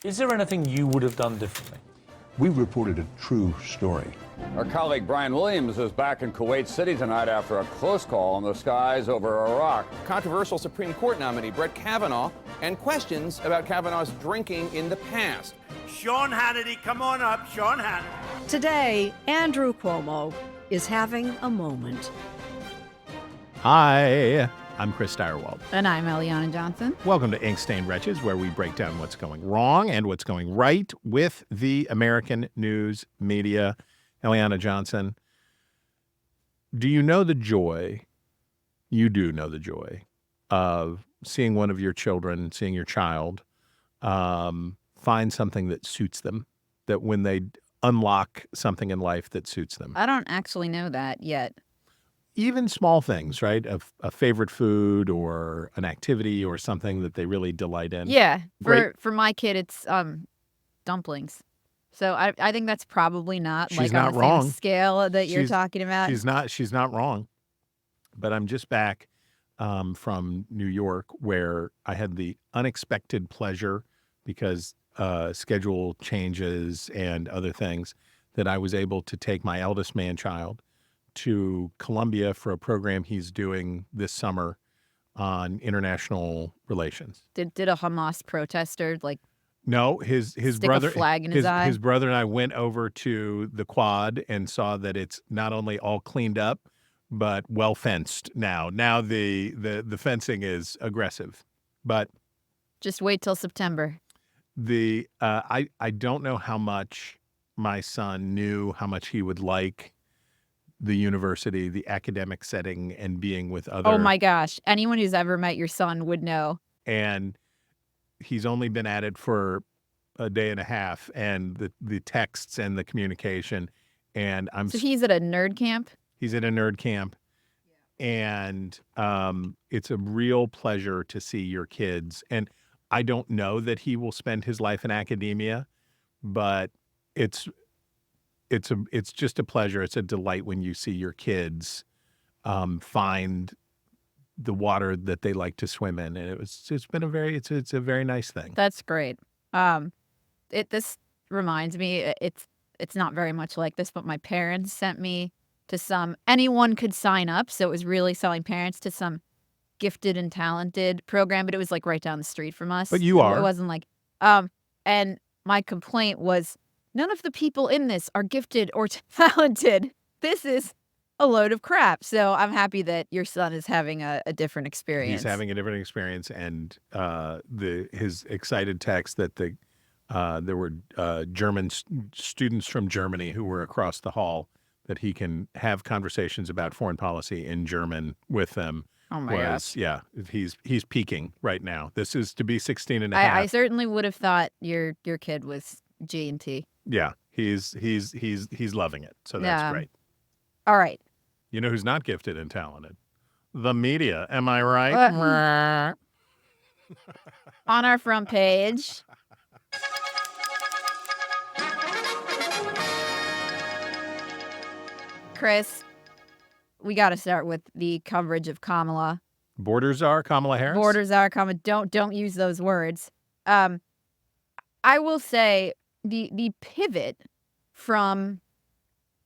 Is there anything you would have done differently? We reported a true story. Our colleague Brian Williams is back in Kuwait City tonight after a close call in the skies over Iraq. Controversial Supreme Court nominee Brett Kavanaugh and questions about Kavanaugh's drinking in the past. Sean Hannity, come on up, Sean Hannity. Today, Andrew Cuomo is having a moment. Hi, I'm Chris Steyerwald. And I'm Eliana Johnson. Welcome to Ink-Stained Wretches, where we break down what's going wrong and what's going right with the American news media. Eliana Johnson, do you know the joy, you do know the joy, of seeing one of your children, seeing your child, find something that suits them, that when they unlock something in life that suits them? I don't actually know that yet. Even small things, right? A favorite food or an activity or something that they really delight in. Yeah. For my kid, it's dumplings. So I think that's probably not She's like not on the wrong. same scale that you're talking about. She's not wrong. But I'm just back from New York, where I had the unexpected pleasure, because schedule changes and other things, that I was able to take my eldest man-child to Colombia for a program he's doing this summer on international relations. Did a Hamas protester No, his stick brother, a flag in his eye? His brother and I went over to the quad and saw that it's not only all cleaned up, but well fenced now. Now the fencing is aggressive, but Just wait till September. I don't know how much my son knew how much he would like the university, the academic setting, and being with other. Oh my gosh. Anyone who's ever met your son would know. And he's only been at it for a day and a half, and the texts and the communication. And So he's at a nerd camp? He's at a nerd camp. And it's a real pleasure to see your kids. And I don't know that he will spend his life in academia, but it's just a pleasure. It's a delight when you see your kids find the water that they like to swim in, and it's a very nice thing. That's great. This reminds me, it's not very much like this, but my parents sent me to anyone could sign up, so it was really selling parents to some gifted and talented program, but it was like right down the street from us. But you are. It wasn't like, and my complaint was, none of the people in this are gifted or talented. This is a load of crap. So I'm happy that your son is having a different experience. He's having a different experience, and his excited text that there were German students from Germany who were across the hall, that he can have conversations about foreign policy in German with them. Oh my gosh. Yeah, he's peaking right now. This is to be 16 and a half. I certainly would have thought your kid was G&T. Yeah, he's loving it. So that's great. All right. You know who's not gifted and talented? The media. Am I right? On our front page. Chris, we got to start with the coverage of Kamala. Border czar Kamala Harris? Border czar Kamala. Don't use those words. I will say the pivot from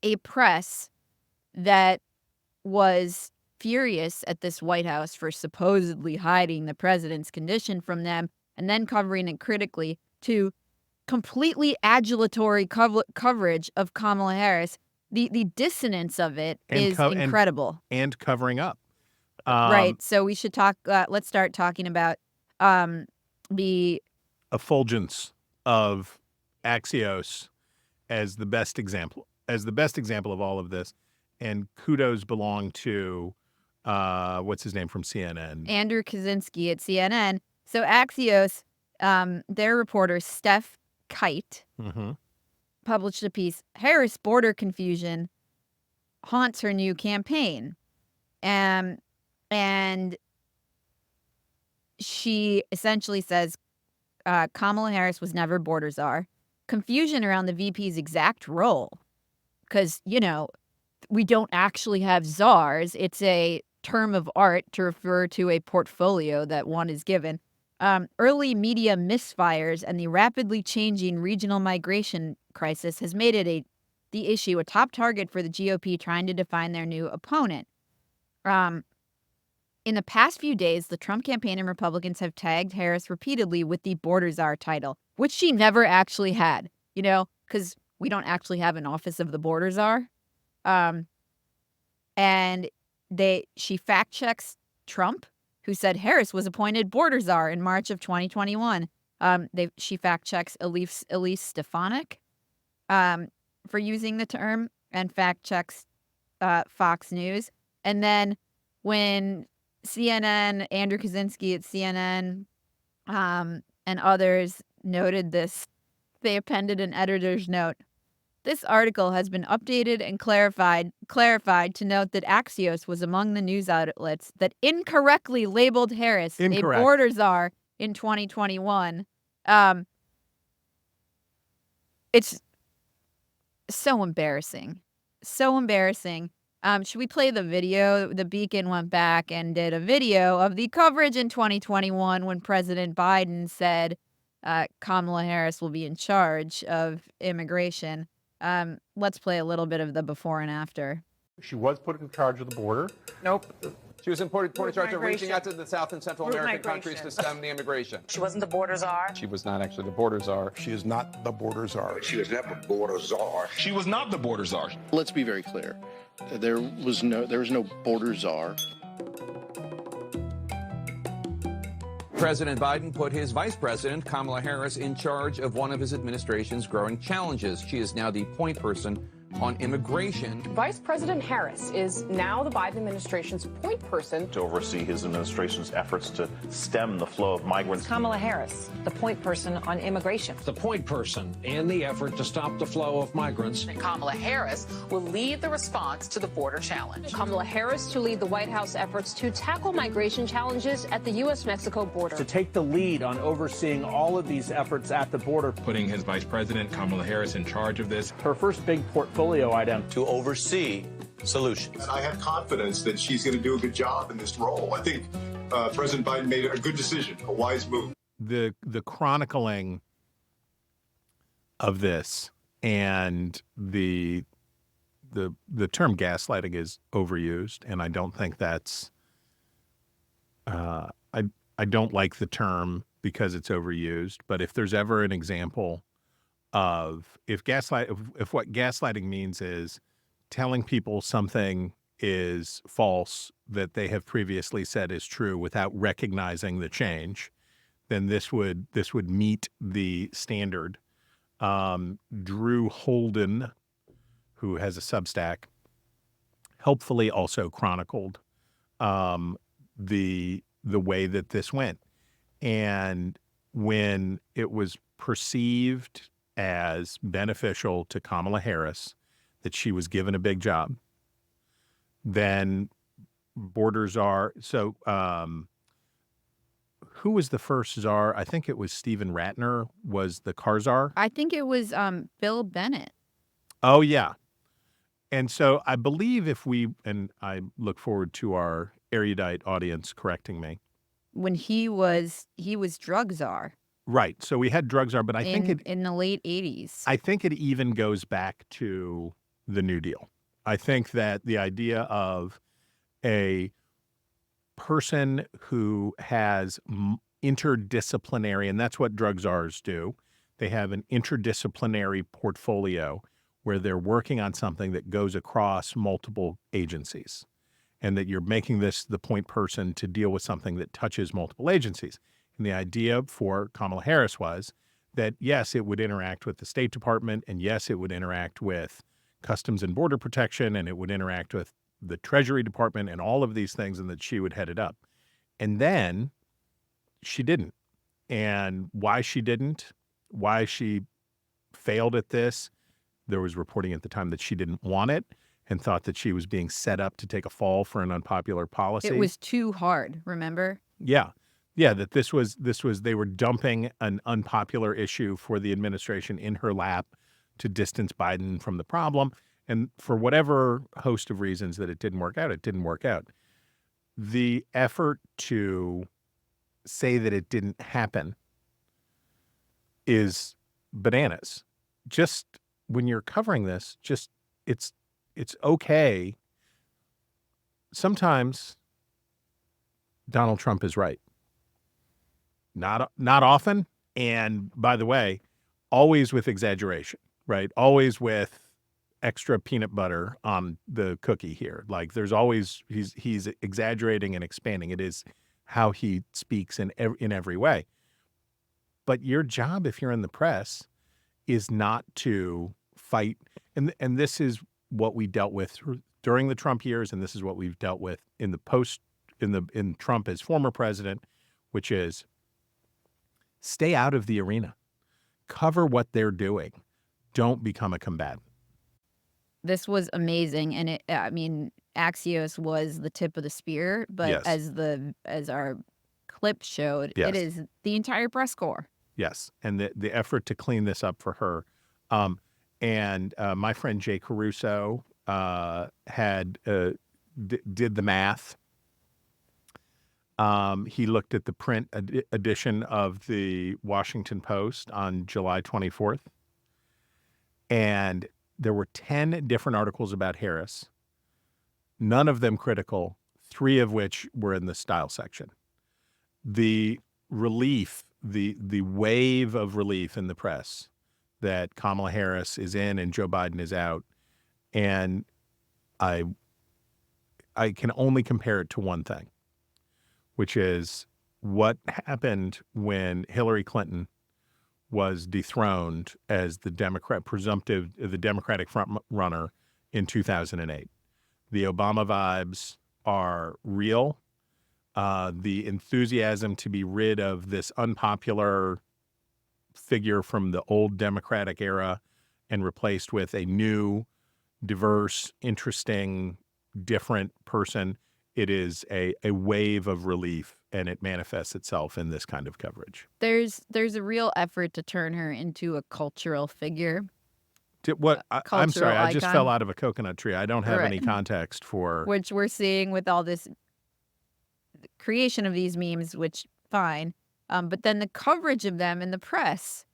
a press that was furious at this White House for supposedly hiding the president's condition from them and then covering it critically, to completely adulatory coverage of Kamala Harris. The dissonance of it is incredible. And covering up. Right. So we should talk. Let's start talking about the effulgence of Axios as the best example of all of this. And kudos belong to what's his name from CNN? Andrew Kaczynski at CNN. So Axios, their reporter Steph Kite, published a piece, Harris border confusion haunts her new campaign. And she essentially says Kamala Harris was never border czar. Confusion around the VP's exact role. Because, we don't actually have czars. It's a term of art to refer to a portfolio that one is given. Early media misfires and the rapidly changing regional migration crisis has made it the issue a top target for the GOP trying to define their new opponent. In the past few days, the Trump campaign and Republicans have tagged Harris repeatedly with the border czar title, which she never actually had, because we don't actually have an office of the border czar. And she fact checks Trump, who said Harris was appointed border czar in March of 2021. She fact checks Elise Stefanik for using the term, and fact checks Fox News. And then when CNN, Andrew Kaczynski at CNN, and others noted this, they appended an editor's note. This article has been updated and clarified to note that Axios was among the news outlets that incorrectly labeled Harris a border czar in 2021. It's so embarrassing. So embarrassing. Should we play the video? The Beacon went back and did a video of the coverage in 2021 when President Biden said Kamala Harris will be in charge of immigration. Let's play a little bit of the before and after. She was put in charge of the border. Nope. She was put in charge of reaching out to the South and Central American countries to stem the immigration. She wasn't the border czar. She was not actually the border czar. She is not the border czar. She was never border czar. She was not the border czar. Let's be very clear. There was no border czar. President Biden put his vice president, Kamala Harris, in charge of one of his administration's growing challenges. She is now the point person on immigration. Vice President Harris is now the Biden administration's point person to oversee his administration's efforts to stem the flow of migrants. Kamala Harris, the point person on immigration. The point person in the effort to stop the flow of migrants. And Kamala Harris will lead the response to the border challenge. Kamala Harris to lead the White House efforts to tackle migration challenges at the U.S.-Mexico border. To take the lead on overseeing all of these efforts at the border. Putting his vice president, Kamala Harris, in charge of this. Her first big portfolio item to oversee solutions. And I have confidence that she's going to do a good job in this role. I think President Biden made a good decision, a wise move. The chronicling of this and the term gaslighting is overused, and I don't think that's I don't like the term because it's overused. But if there's ever an example of if what gaslighting means is telling people something is false that they have previously said is true without recognizing the change, then this would meet the standard. Drew Holden, who has a Substack, helpfully also chronicled the way that this went. And when it was perceived as beneficial to Kamala Harris that she was given a big job, then border czar. So who was the first czar? I think it was Stephen Ratner was the car czar. I think it was Bill Bennett. Oh, yeah. And so I believe and I look forward to our erudite audience correcting me. When he was drug czar. Right. So we had drug czar, but I think in the late 80s. I think it even goes back to the New Deal. I think that the idea of a person who has interdisciplinary, and that's what drug czars do. They have an interdisciplinary portfolio where they're working on something that goes across multiple agencies, and that you're making this the point person to deal with something that touches multiple agencies. And the idea for Kamala Harris was that, yes, it would interact with the State Department, and yes, it would interact with Customs and Border Protection, and it would interact with the Treasury Department and all of these things, and that she would head it up. And then she didn't. And why she didn't, why she failed at this, there was reporting at the time that she didn't want it and thought that she was being set up to take a fall for an unpopular policy. It was too hard, remember? Yeah. Yeah, that this was they were dumping an unpopular issue for the administration in her lap to distance Biden from the problem. And for whatever host of reasons that it didn't work out, it didn't work out. The effort to say that it didn't happen is bananas. Just when you're covering this, just it's okay. Sometimes Donald Trump is right. Not often. And by the way, always with exaggeration, right? Always with extra peanut butter on the cookie here. Like there's always, he's exaggerating and expanding. It is how he speaks in every way. But your job, if you're in the press, is not to fight. And this is what we dealt with during the Trump years, and this is what we've dealt with in Trump as former president, which is stay out of the arena. Cover what they're doing. Don't become a combatant. This was amazing, and Axios was the tip of the spear, but yes. as our clip showed, yes. It is the entire press corps. Yes, and the effort to clean this up for her. And my friend Jay Caruso did the math. He looked at the print edition of the Washington Post on July 24th, and there were 10 different articles about Harris, none of them critical, 3 of which were in the style section. The relief, the wave of relief in the press that Kamala Harris is in and Joe Biden is out, and I can only compare it to one thing, which is what happened when Hillary Clinton was dethroned as the Democratic front runner in 2008. The Obama vibes are real. The enthusiasm to be rid of this unpopular figure from the old Democratic era and replaced with a new, diverse, interesting, different person. It is a wave of relief, and it manifests itself in this kind of coverage. There's a real effort to turn her into a cultural figure. I'm sorry, icon. I just fell out of a coconut tree. I don't have Right. any context for... Which we're seeing with all this creation of these memes, which, fine. But then the coverage of them in the press,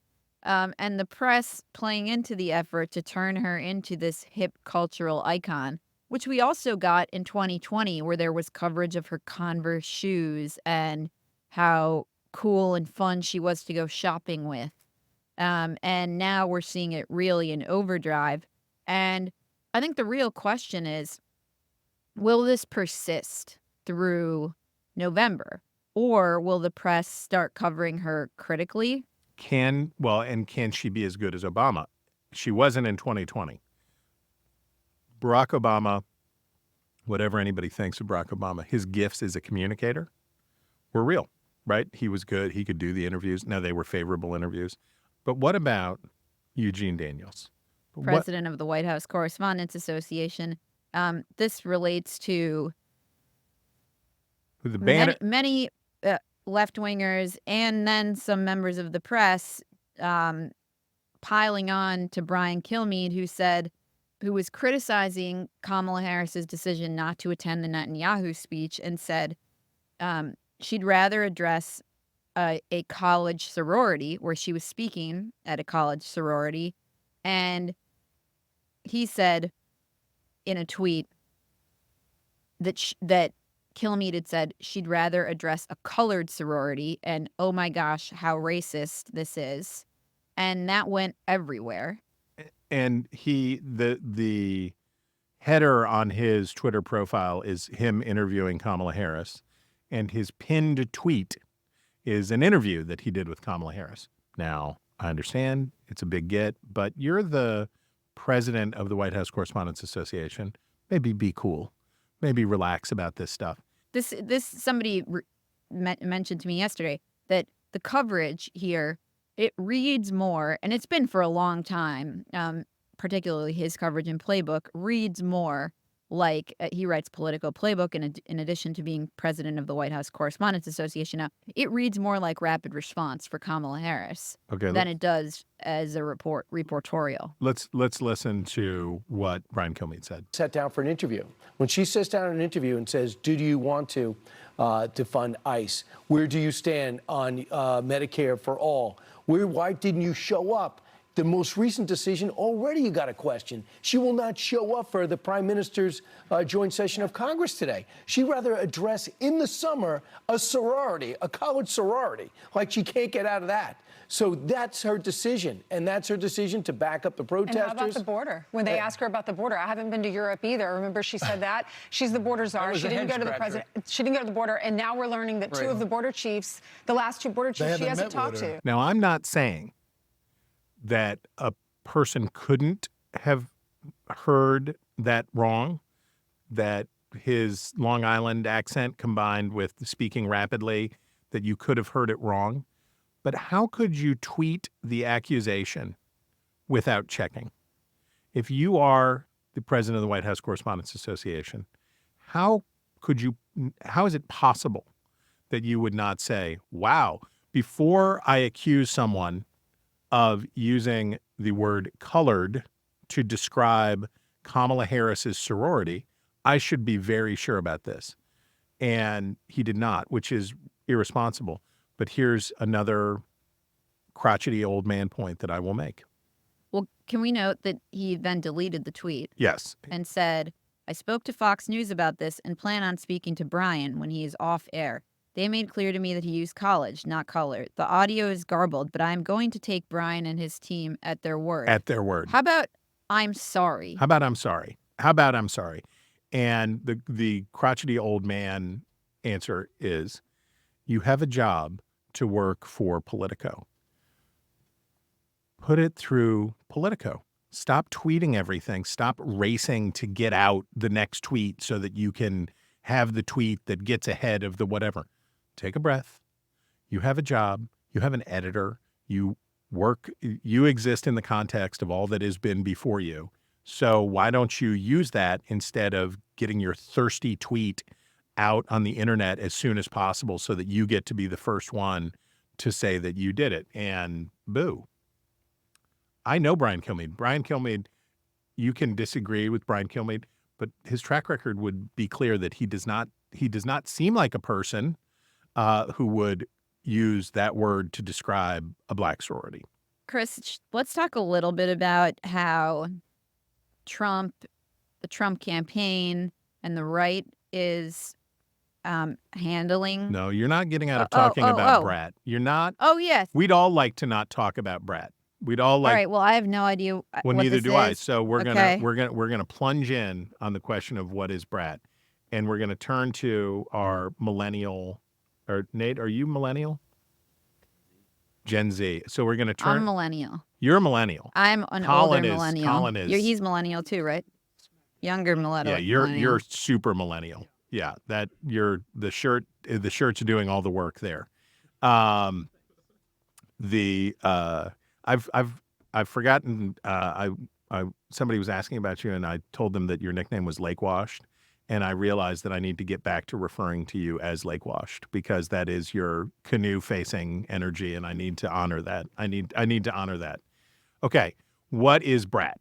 and the press playing into the effort to turn her into this hip cultural icon, which we also got in 2020, where there was coverage of her Converse shoes and how cool and fun she was to go shopping with. And now we're seeing it really in overdrive. And I think the real question is, will this persist through November? Or will the press start covering her critically? Can she be as good as Obama? She wasn't in 2020. Barack Obama, whatever anybody thinks of Barack Obama, his gifts as a communicator were real, right? He was good. He could do the interviews. Now, they were favorable interviews. But what about Eugene Daniels? President of the White House Correspondents Association. This relates to many left-wingers and then some members of the press piling on to Brian Kilmeade, who was criticizing Kamala Harris's decision not to attend the Netanyahu speech, and said she'd rather address a college sorority, where she was speaking at a college sorority. And he said in a tweet that Kilmeade had said she'd rather address a colored sorority, and oh my gosh, how racist this is. And that went everywhere. And the header on his Twitter profile is him interviewing Kamala Harris, and his pinned tweet is an interview that he did with Kamala Harris. Now, I understand it's a big get, but you're the president of the White House Correspondents Association. Maybe be cool. Maybe relax about this stuff. This somebody mentioned to me yesterday that the coverage here, it reads more, and it's been for a long time, particularly his coverage in Playbook, reads more like he writes Politico Playbook in addition to being president of the White House Correspondents Association. Now, it reads more like rapid response for Kamala Harris than it does as a reportorial. Let's listen to what Brian Kilmeade said. Sat down for an interview. When she sits down in an interview and says, do you want to fund ICE? Where do you stand on Medicare for all? Why didn't you show up? The most recent decision, already you got a question. She will not show up for the Prime Minister's joint session of Congress today. She'd rather address in the summer a sorority, a college sorority, like she can't get out of that. So that's her decision, and that's her decision to back up the protesters. And how about the border? When they ask her about the border, I haven't been to Europe either. Remember, she said that she's the border czar. She didn't go to the president. She didn't go to the border, and now we're learning that two of the border chiefs, the last two border chiefs, she hasn't talked to. Now, I'm not saying that a person couldn't have heard that wrong, that his Long Island accent combined with speaking rapidly, that you could have heard it wrong. But how could you tweet the accusation without checking? If you are the president of the White House Correspondents Association, how is it possible that you would not say, wow, before I accuse someone of using the word colored to describe Kamala Harris's sorority, I should be very sure about this. And he did not, which is irresponsible. But here's another crotchety old man point that I will make. Well, can we note that he then deleted the tweet? Yes. And said, I spoke to Fox News about this and plan on speaking to Brian when he is off air. They made clear to me that he used college, not color. The audio is garbled, but I'm going to take Brian and his team at their word. At their word. How about I'm sorry? How about I'm sorry? How about I'm sorry? And the crotchety old man answer is, you have a job to work for Politico. Put it through Politico. Stop tweeting everything. Stop racing to get out the next tweet so that you can have the tweet that gets ahead of the whatever. Take a breath. You have a job. You have an editor. You exist in the context of all that has been before you. So why don't you use that instead of getting your thirsty tweet out on the internet as soon as possible so that you get to be the first one to say that you did it? And boo. I know Brian Kilmeade. Brian Kilmeade, you can disagree with Brian Kilmeade, but his track record would be clear that he does not seem like a person who would use that word to describe a black sorority. Chris, let's talk a little bit about how the Trump campaign and the right is handling. No, you're not getting out of talking about BRAT. You're not. Oh, yes. We'd all like to not talk about BRAT. We'd all like. All right. Well, I have no idea. Well, what neither this do I. is. So we're Okay. gonna plunge in on the question of what is BRAT, and we're gonna turn to our millennial. Or Nate, are you millennial? Gen Z. So we're gonna turn. I'm millennial. You're a millennial. I'm an Colin older millennial. Colin is. He's millennial too, right? Younger millennial. Yeah, you're super millennial. Yeah, that you're the shirt's doing all the work there. I've forgotten. Somebody was asking about you, and I told them that your nickname was Lake Washed, and I realized that I need to get back to referring to you as Lake Washed because that is your canoe-facing energy, and I need to honor that. I need to honor that. Okay, what is BRAT?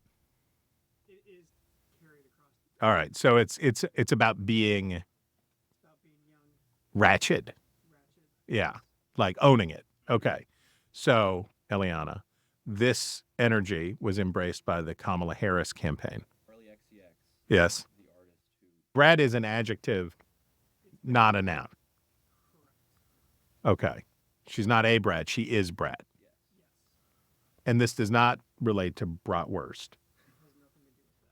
All right, so it's about being ratchet. Yeah, like owning it. Okay, so Eliana, this energy was embraced by the Kamala Harris campaign. Yes. BRAT is an adjective, not a noun. Okay, she's not a brat. She is BRAT. And this does not relate to bratwurst,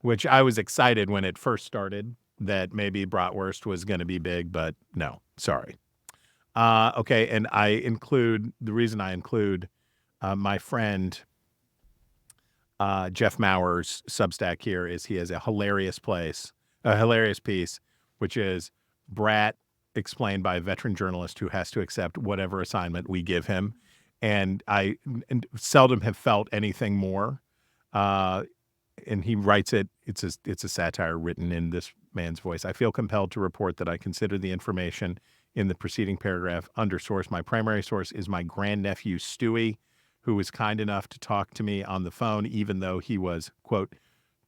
which I was excited when it first started that maybe bratwurst was going to be big, but no, sorry. Okay, and the reason I include my friend Jeff Maurer's Substack here is he has a hilarious piece, which is BRAT explained by a veteran journalist who has to accept whatever assignment we give him. And I seldom have felt anything more. And he writes it. It's a satire written in this man's voice. I feel compelled to report that I consider the information in the preceding paragraph under source. My primary source is my grandnephew, Stewie, who was kind enough to talk to me on the phone, even though he was, quote,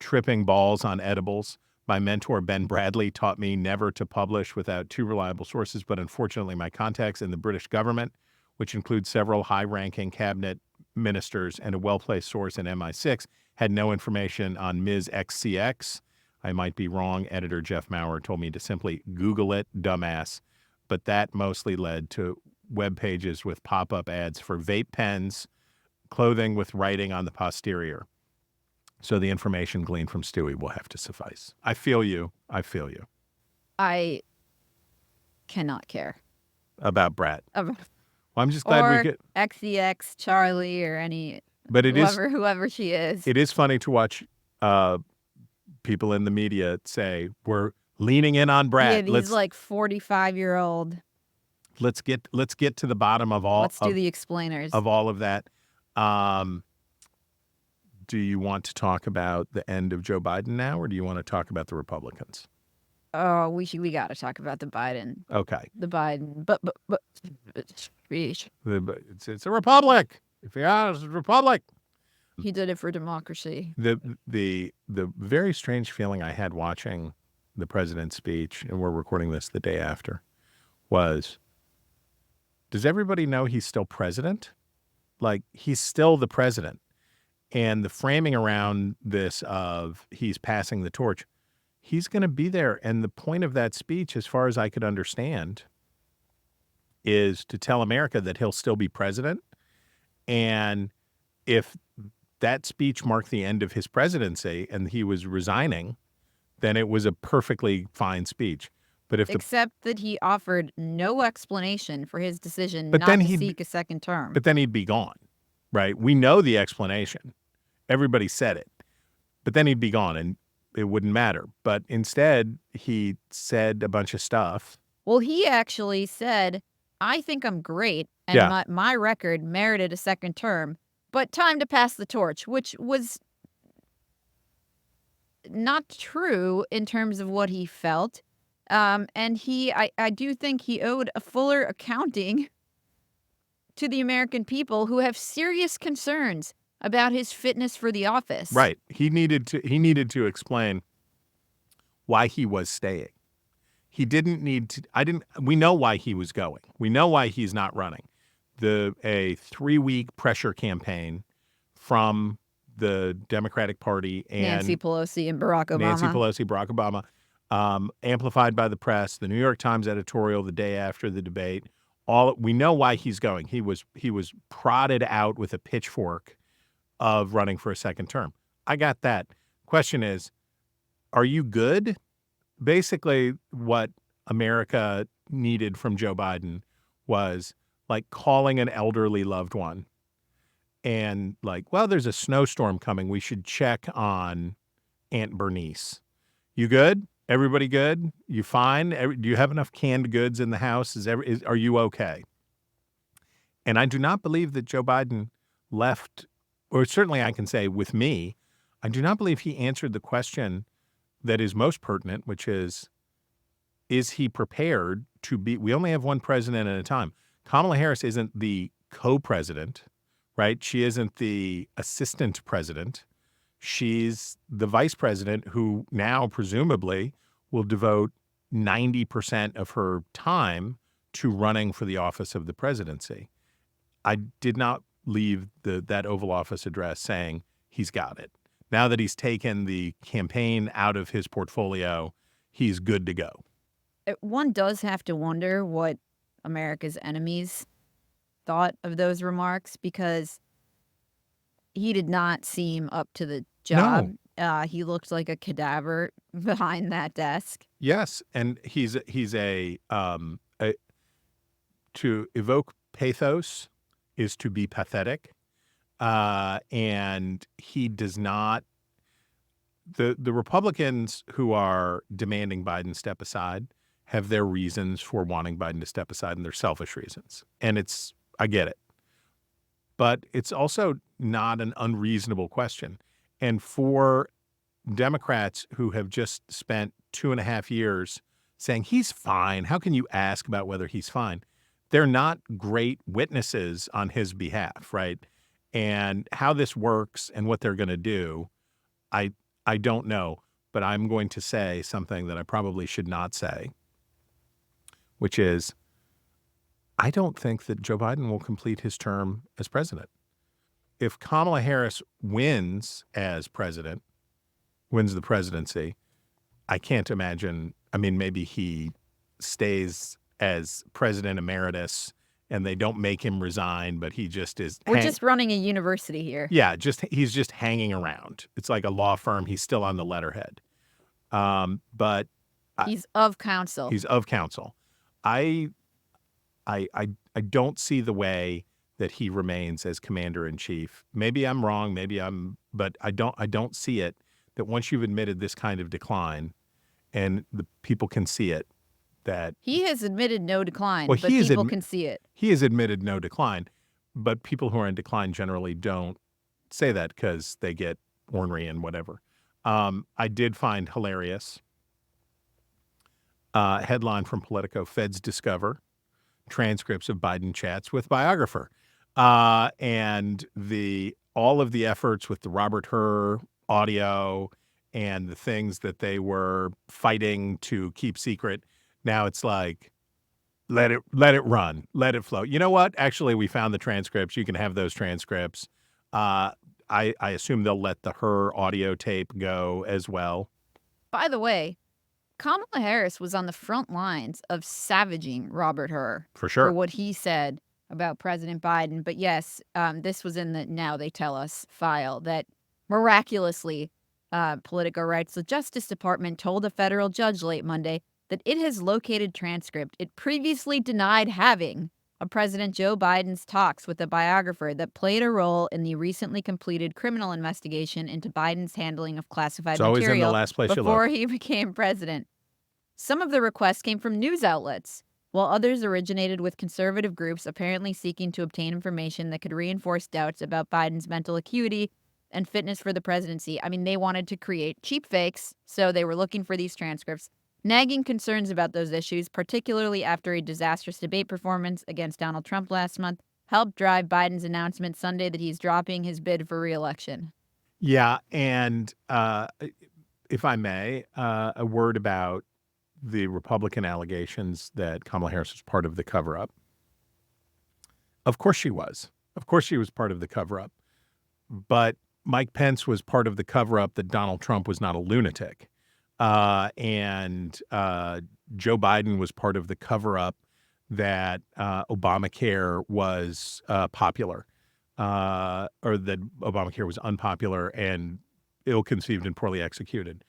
tripping balls on edibles. My mentor, Ben Bradley, taught me never to publish without two reliable sources, but unfortunately my contacts in the British government, which includes several high-ranking cabinet ministers and a well-placed source in MI6, had no information on Ms. XCX. I might be wrong. Editor Jeff Maurer told me to simply Google it, dumbass. But that mostly led to web pages with pop-up ads for vape pens, clothing with writing on the posterior. So the information gleaned from Stewie will have to suffice. I feel you. I feel you. I cannot care About BRAT. about Well, I'm just glad or we get. XCX, Charlie, or any But it is whoever she is. It is funny to watch people in the media say we're leaning in on BRAT. Yeah, these like 45-year-old. Let's get to the bottom of all. Let's do the explainers of all of that. Do you want to talk about the end of Joe Biden now, or do you want to talk about the Republicans? Oh, we got to talk about the Biden. Okay. The Biden, but speech. It's a republic. If you are, it's a republic. He did it for democracy. The very strange feeling I had watching the president's speech, and we're recording this the day after, was, does everybody know he's still president? Like, he's still the president. And the framing around this of he's passing the torch, he's going to be there. And the point of that speech, as far as I could understand, is to tell America that he'll still be president. And if that speech marked the end of his presidency and he was resigning, then it was a perfectly fine speech. But if except that he offered no explanation for his decision but not then to seek a second term. But then he'd be gone, right? We know the explanation. Everybody said it. But then he'd be gone and it wouldn't matter. But instead, he said a bunch of stuff. Well, he actually said, I think I'm great, and my record merited a second term, but time to pass the torch, which was not true in terms of what he felt. And I do think he owed a fuller accounting to the American people who have serious concerns about his fitness for the office. Right. He needed to explain why he was staying. He didn't need to. We know why he was going. We know why he's not running. A 3-week pressure campaign from the Democratic Party and Nancy Pelosi and Barack Obama. Nancy Pelosi, Barack Obama, amplified by the press, the New York Times editorial the day after the debate. We know why he's going. He was prodded out with a pitchfork of running for a second term. I got that. Question is, are you good? Basically, what America needed from Joe Biden was like calling an elderly loved one and like, well, there's a snowstorm coming. We should check on Aunt Bernice. You good? Everybody good? You fine? Do you have enough canned goods in the house? Are you okay? And I do not believe that Joe Biden left, or certainly I can say with me, I do not believe he answered the question that is most pertinent, which is he prepared to be, we only have one president at a time. Kamala Harris isn't the co-president, right? She isn't the assistant president. She's the vice president who now presumably will devote 90% of her time to running for the office of the presidency. I did not leave that Oval Office address saying he's got it. Now that he's taken the campaign out of his portfolio, he's good to go. One does have to wonder what America's enemies thought of those remarks, because he did not seem up to the job. No. He looked like a cadaver behind that desk. Yes, and he's to evoke pathos is to be pathetic. And he does not, the Republicans who are demanding Biden step aside have their reasons for wanting Biden to step aside, and they're selfish reasons. And I get it. But it's also not an unreasonable question. And for Democrats who have just spent 2.5 years saying he's fine. How can you ask about whether he's fine? They're not great witnesses on his behalf, right? And how this works and what they're going to do, I don't know. But I'm going to say something that I probably should not say, which is I don't think that Joe Biden will complete his term as president. If Kamala Harris wins as president, wins the presidency, I can't imagine. I mean, maybe he stays as president emeritus and they don't make him resign, but he just is. We're just running a university here. Yeah, he's just hanging around. It's like a law firm. He's still on the letterhead. But he's of counsel. He's of counsel. I don't see the way that he remains as commander in chief. Maybe I'm wrong. But I don't see it. That once you've admitted this kind of decline, and the people can see it, that he has admitted no decline, but people can see it. He has admitted no decline, but people who are in decline generally don't say that because they get ornery and whatever. I did find hilarious headline from Politico: Feds discover transcripts of Biden chats with biographer, and all of the efforts with the Robert Hur audio and the things that they were fighting to keep secret. Now it's like, let it run, let it flow. You know what? Actually, we found the transcripts. You can have those transcripts. I assume they'll let the Hur audio tape go as well. By the way, Kamala Harris was on the front lines of savaging Robert Hur for sure for what he said about President Biden. But yes, this was in the Now They Tell Us file that miraculously, Politico writes, the Justice Department told a federal judge late Monday that it has located transcript it previously denied having of President Joe Biden's talks with a biographer that played a role in the recently completed criminal investigation into Biden's handling of classified material in the last place before he became president. Some of the requests came from news outlets, while others originated with conservative groups apparently seeking to obtain information that could reinforce doubts about Biden's mental acuity and fitness for the presidency. I mean, they wanted to create cheap fakes, so they were looking for these transcripts. Nagging concerns about those issues, particularly after a disastrous debate performance against Donald Trump last month, helped drive Biden's announcement Sunday that he's dropping his bid for re-election. Yeah, and if I may, a word about the Republican allegations that Kamala Harris was part of the cover-up. Of course she was. Of course she was part of the cover-up. But Mike Pence was part of the cover-up that Donald Trump was not a lunatic. And Joe Biden was part of the cover-up that Obamacare was popular, or that Obamacare was unpopular and ill-conceived and poorly executed.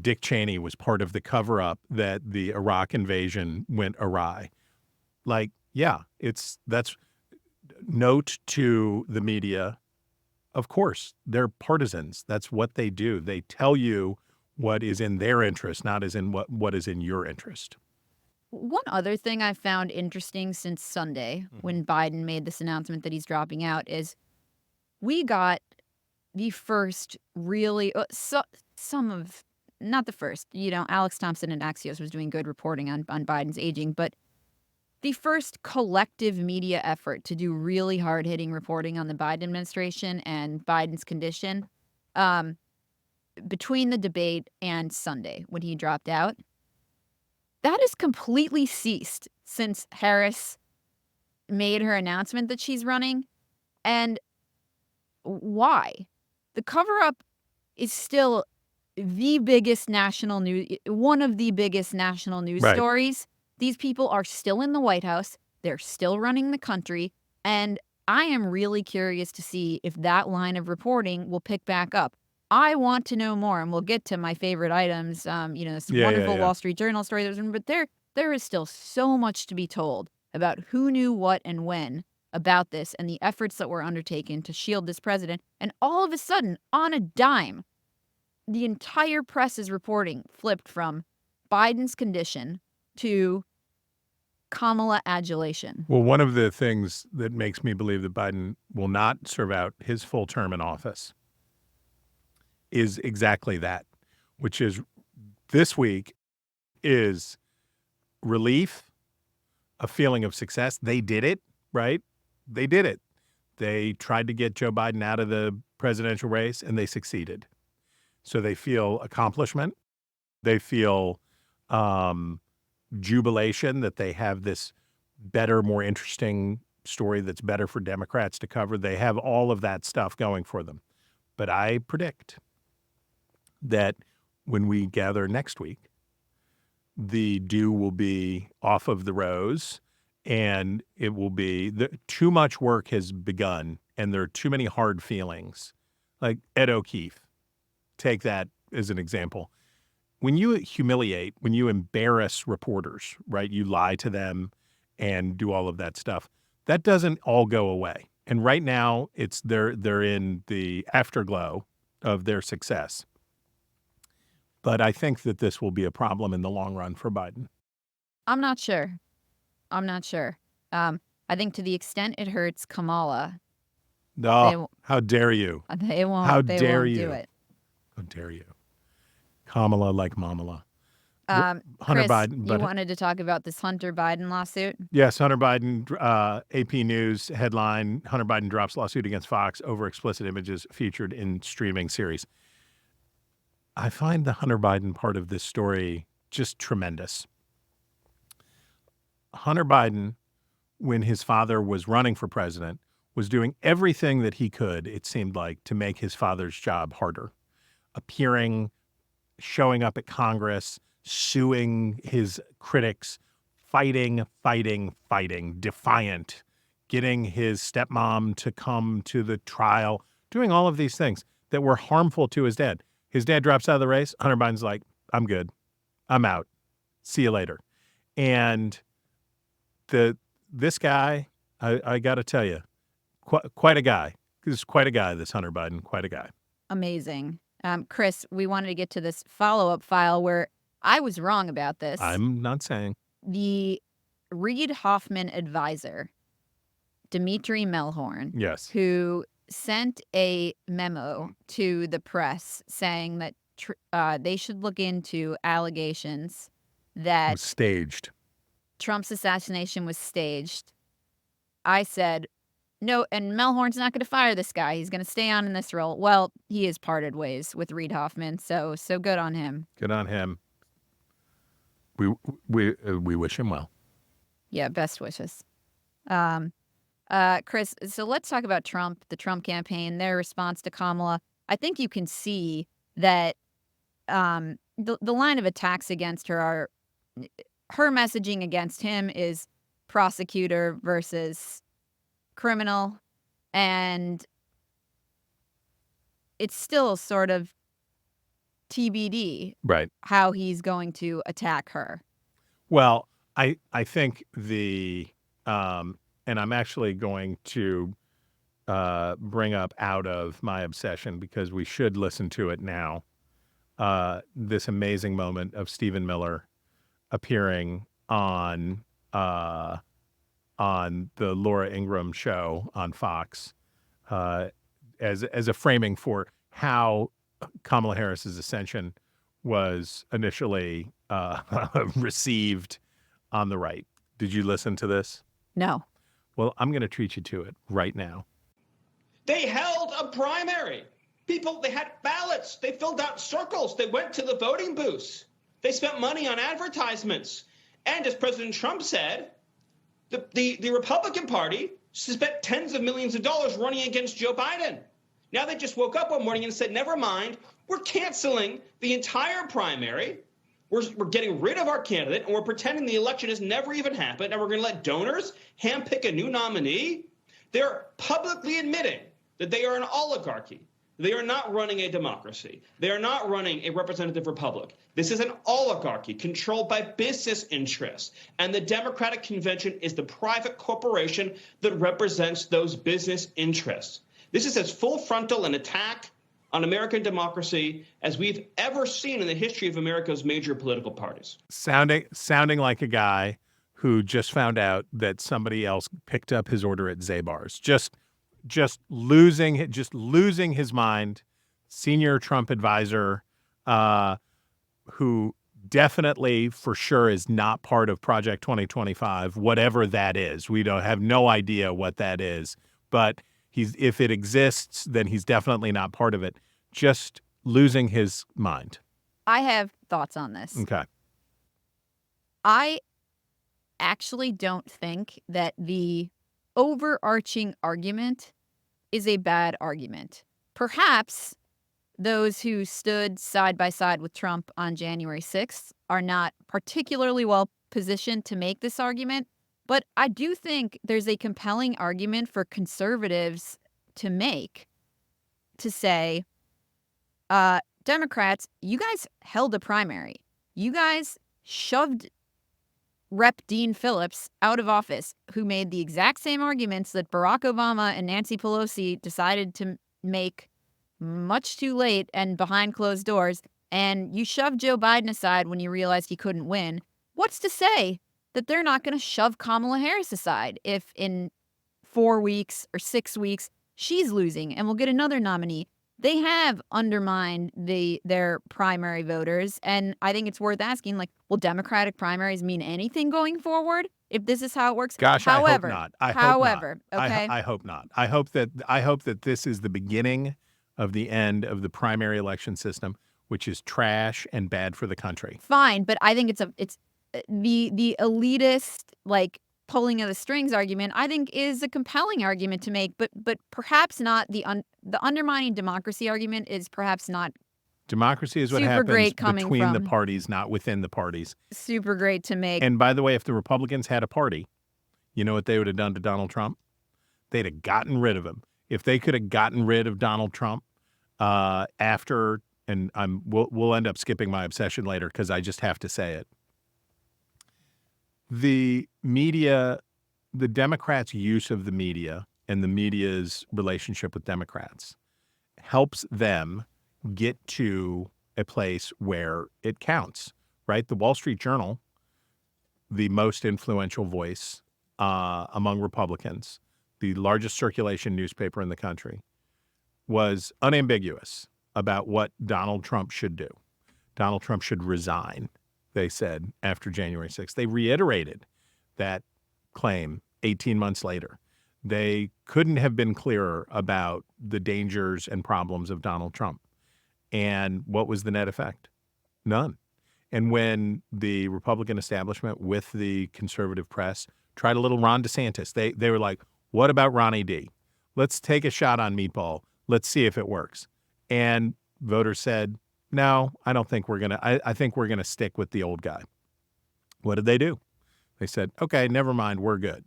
Dick Cheney was part of the cover-up that the Iraq invasion went awry. Like, yeah, that's note to the media. Of course, they're partisans. That's what they do. They tell you what is in their interest, not as in what is in your interest. One other thing I found interesting since Sunday, when Biden made this announcement that he's dropping out, is we got the first really, not the first, Alex Thompson and Axios was doing good reporting on Biden's aging, but the first collective media effort to do really hard-hitting reporting on the Biden administration and Biden's condition between the debate and Sunday when he dropped out. That has completely ceased since Harris made her announcement that she's running. And why? The cover-up is still the biggest national news, one of the biggest national news stories. These people are still in the White House. They're still running the country. And I am really curious to see if that line of reporting will pick back up. I want to know more, and we'll get to my favorite items, this wonderful Wall Street Journal story that was written, but there is still so much to be told about who knew what and when about this and the efforts that were undertaken to shield this president. And all of a sudden, on a dime, the entire press's reporting flipped from Biden's condition to Kamala adulation. Well, one of the things that makes me believe that Biden will not serve out his full term in office is exactly that. which is this week, is relief, a feeling of success. They did it, right? They did it. They tried to get Joe Biden out of the presidential race, and they succeeded. So they feel accomplishment. They feel jubilation that they have this better, more interesting story that's better for Democrats to cover. They have all of that stuff going for them. But I predict that when we gather next week, the dew will be off of the rose, and it will be too much work has begun, and there are too many hard feelings. Like Ed O'Keefe, take that as an example. When you humiliate, when you embarrass reporters, right, you lie to them and do all of that stuff, that doesn't all go away. And right now, they're in the afterglow of their success. But I think that this will be a problem in the long run for Biden. I'm not sure. I think to the extent it hurts Kamala. No, how dare you? They won't. How they dare won't you? do it. How dare you? Kamala like Mamala. Hunter Chris, Biden. You wanted to talk about this Hunter Biden lawsuit? Yes, Hunter Biden, AP News headline, Hunter Biden drops lawsuit against Fox over explicit images featured in streaming series. I find the Hunter Biden part of this story just tremendous. Hunter Biden, when his father was running for president, was doing everything that he could, it seemed like, to make his father's job harder. Appearing, showing up at Congress, suing his critics, fighting, defiant, getting his stepmom to come to the trial, doing all of these things that were harmful to his dad. His dad drops out of the race. Hunter Biden's like, I'm good. I'm out. See you later. And this guy, I got to tell you, quite a guy. This is quite a guy, this Hunter Biden, quite a guy. Amazing. Chris, we wanted to get to this follow-up file where I was wrong about this. I'm not saying. The Reid Hoffman advisor, Dimitri Melhorn, yes, who sent a memo to the press saying that they should look into allegations that was staged. Trump's assassination was staged. I said, no, and Melhorn's not going to fire this guy. He's going to stay on in this role. Well, he has parted ways with Reid Hoffman, so good on him. Good on him. We wish him well. Yeah, best wishes. Chris, so let's talk about Trump, the Trump campaign, their response to Kamala. I think you can see that the line of attacks against her are, her messaging against him is prosecutor versus criminal, and it's still sort of TBD, right, how he's going to attack her. Well, I think and I'm actually going to bring up out of my obsession, because we should listen to it now, this amazing moment of Stephen Miller appearing on the Laura Ingraham show on Fox as a framing for how Kamala Harris's ascension was initially received on the right. Did you listen to this? No. Well, I'm going to treat you to it right now. They held a primary. People, they had ballots. They filled out circles. They went to the voting booths. They spent money on advertisements. And as President Trump said, the Republican Party spent tens of millions of dollars running against Joe Biden. Now they just woke up one morning and said, never mind, we're canceling the entire primary. We're getting rid of our candidate, and we're pretending the election has never even happened, and we're going to let donors handpick a new nominee. They're publicly admitting that they are an oligarchy. They are not running a democracy. They are not running a representative republic. This is an oligarchy controlled by business interests, and the Democratic Convention is the private corporation that represents those business interests. This is as full frontal an attack on American democracy as we've ever seen in the history of America's major political parties. Sounding like a guy who just found out that somebody else picked up his order at Zabar's. Just losing his mind. Senior Trump advisor, who definitely for sure is not part of Project 2025, whatever that is. We don't have no idea what that is, but if it exists, then he's definitely not part of it. Just losing his mind. I have thoughts on this. Okay. I actually don't think that the overarching argument is a bad argument. Perhaps those who stood side by side with Trump on January 6th are not particularly well positioned to make this argument, but I do think there's a compelling argument for conservatives to make, to say, Democrats, you guys held a primary. You guys shoved Rep. Dean Phillips out of office, who made the exact same arguments that Barack Obama and Nancy Pelosi decided to make much too late and behind closed doors, and you shoved Joe Biden aside when you realized he couldn't win. What's to say that they're not going to shove Kamala Harris aside if in 4 weeks or 6 weeks she's losing and we'll get another nominee? They have undermined their primary voters, and I think it's worth asking, like, will Democratic primaries mean anything going forward if this is how it works? Gosh, however, I hope not. Okay. I hope not. I hope that this is the beginning of the end of the primary election system, which is trash and bad for the country. Fine, but I think it's the elitist, like, pulling of the strings argument, I think, is a compelling argument to make, but perhaps not the undermining democracy argument is perhaps not. Democracy is what super happens great coming between the from parties, not within the parties. Super great to make. And by the way, if the Republicans had a party, you know what they would have done to Donald Trump? They'd have gotten rid of him. If they could have gotten rid of Donald Trump after, and we'll end up skipping my obsession later because I just have to say it. The media, the Democrats' use of the media and the media's relationship with Democrats helps them get to a place where it counts, right? The Wall Street Journal, the most influential voice among Republicans, the largest circulation newspaper in the country, was unambiguous about what Donald Trump should do. Donald Trump should resign, they said, after January 6th. They reiterated that claim 18 months later. They couldn't have been clearer about the dangers and problems of Donald Trump. And what was the net effect? None. And when the Republican establishment with the conservative press tried a little Ron DeSantis, they were like, what about Ronnie D? Let's take a shot on Meatball. Let's see if it works. And voters said, no, I don't think we're going to. I think we're going to stick with the old guy. What did they do? They said, okay, never mind, we're good.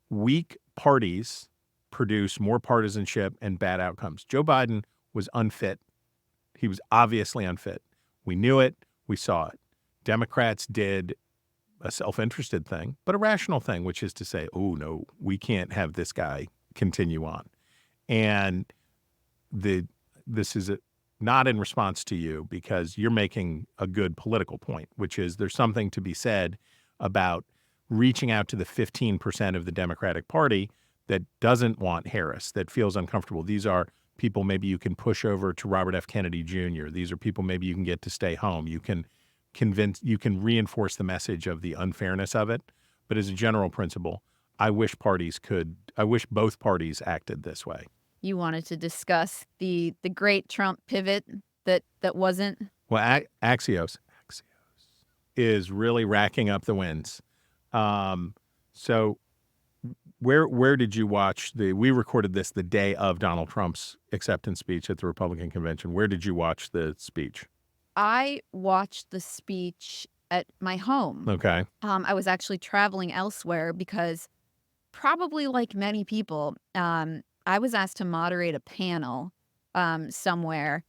Weak parties produce more partisanship and bad outcomes. Joe Biden was unfit. He was obviously unfit. We knew it. We saw it. Democrats did a self-interested thing, but a rational thing, which is to say, oh, no, we can't have this guy continue on. And this is not in response to you because you're making a good political point, which is there's something to be said about reaching out to the 15% of the Democratic Party that doesn't want Harris, that feels uncomfortable. These are people maybe you can push over to Robert F. Kennedy Jr. These are people maybe you can get to stay home. You can reinforce the message of the unfairness of it. But as a general principle, I wish both parties acted this way. You wanted to discuss the great Trump pivot that wasn't. Well, Axios is really racking up the wins. So where did you watch we recorded this the day of Donald Trump's acceptance speech at the Republican convention. Where did you watch the speech? I watched the speech at my home. Okay. I was actually traveling elsewhere because, probably like many people, I was asked to moderate a panel somewhere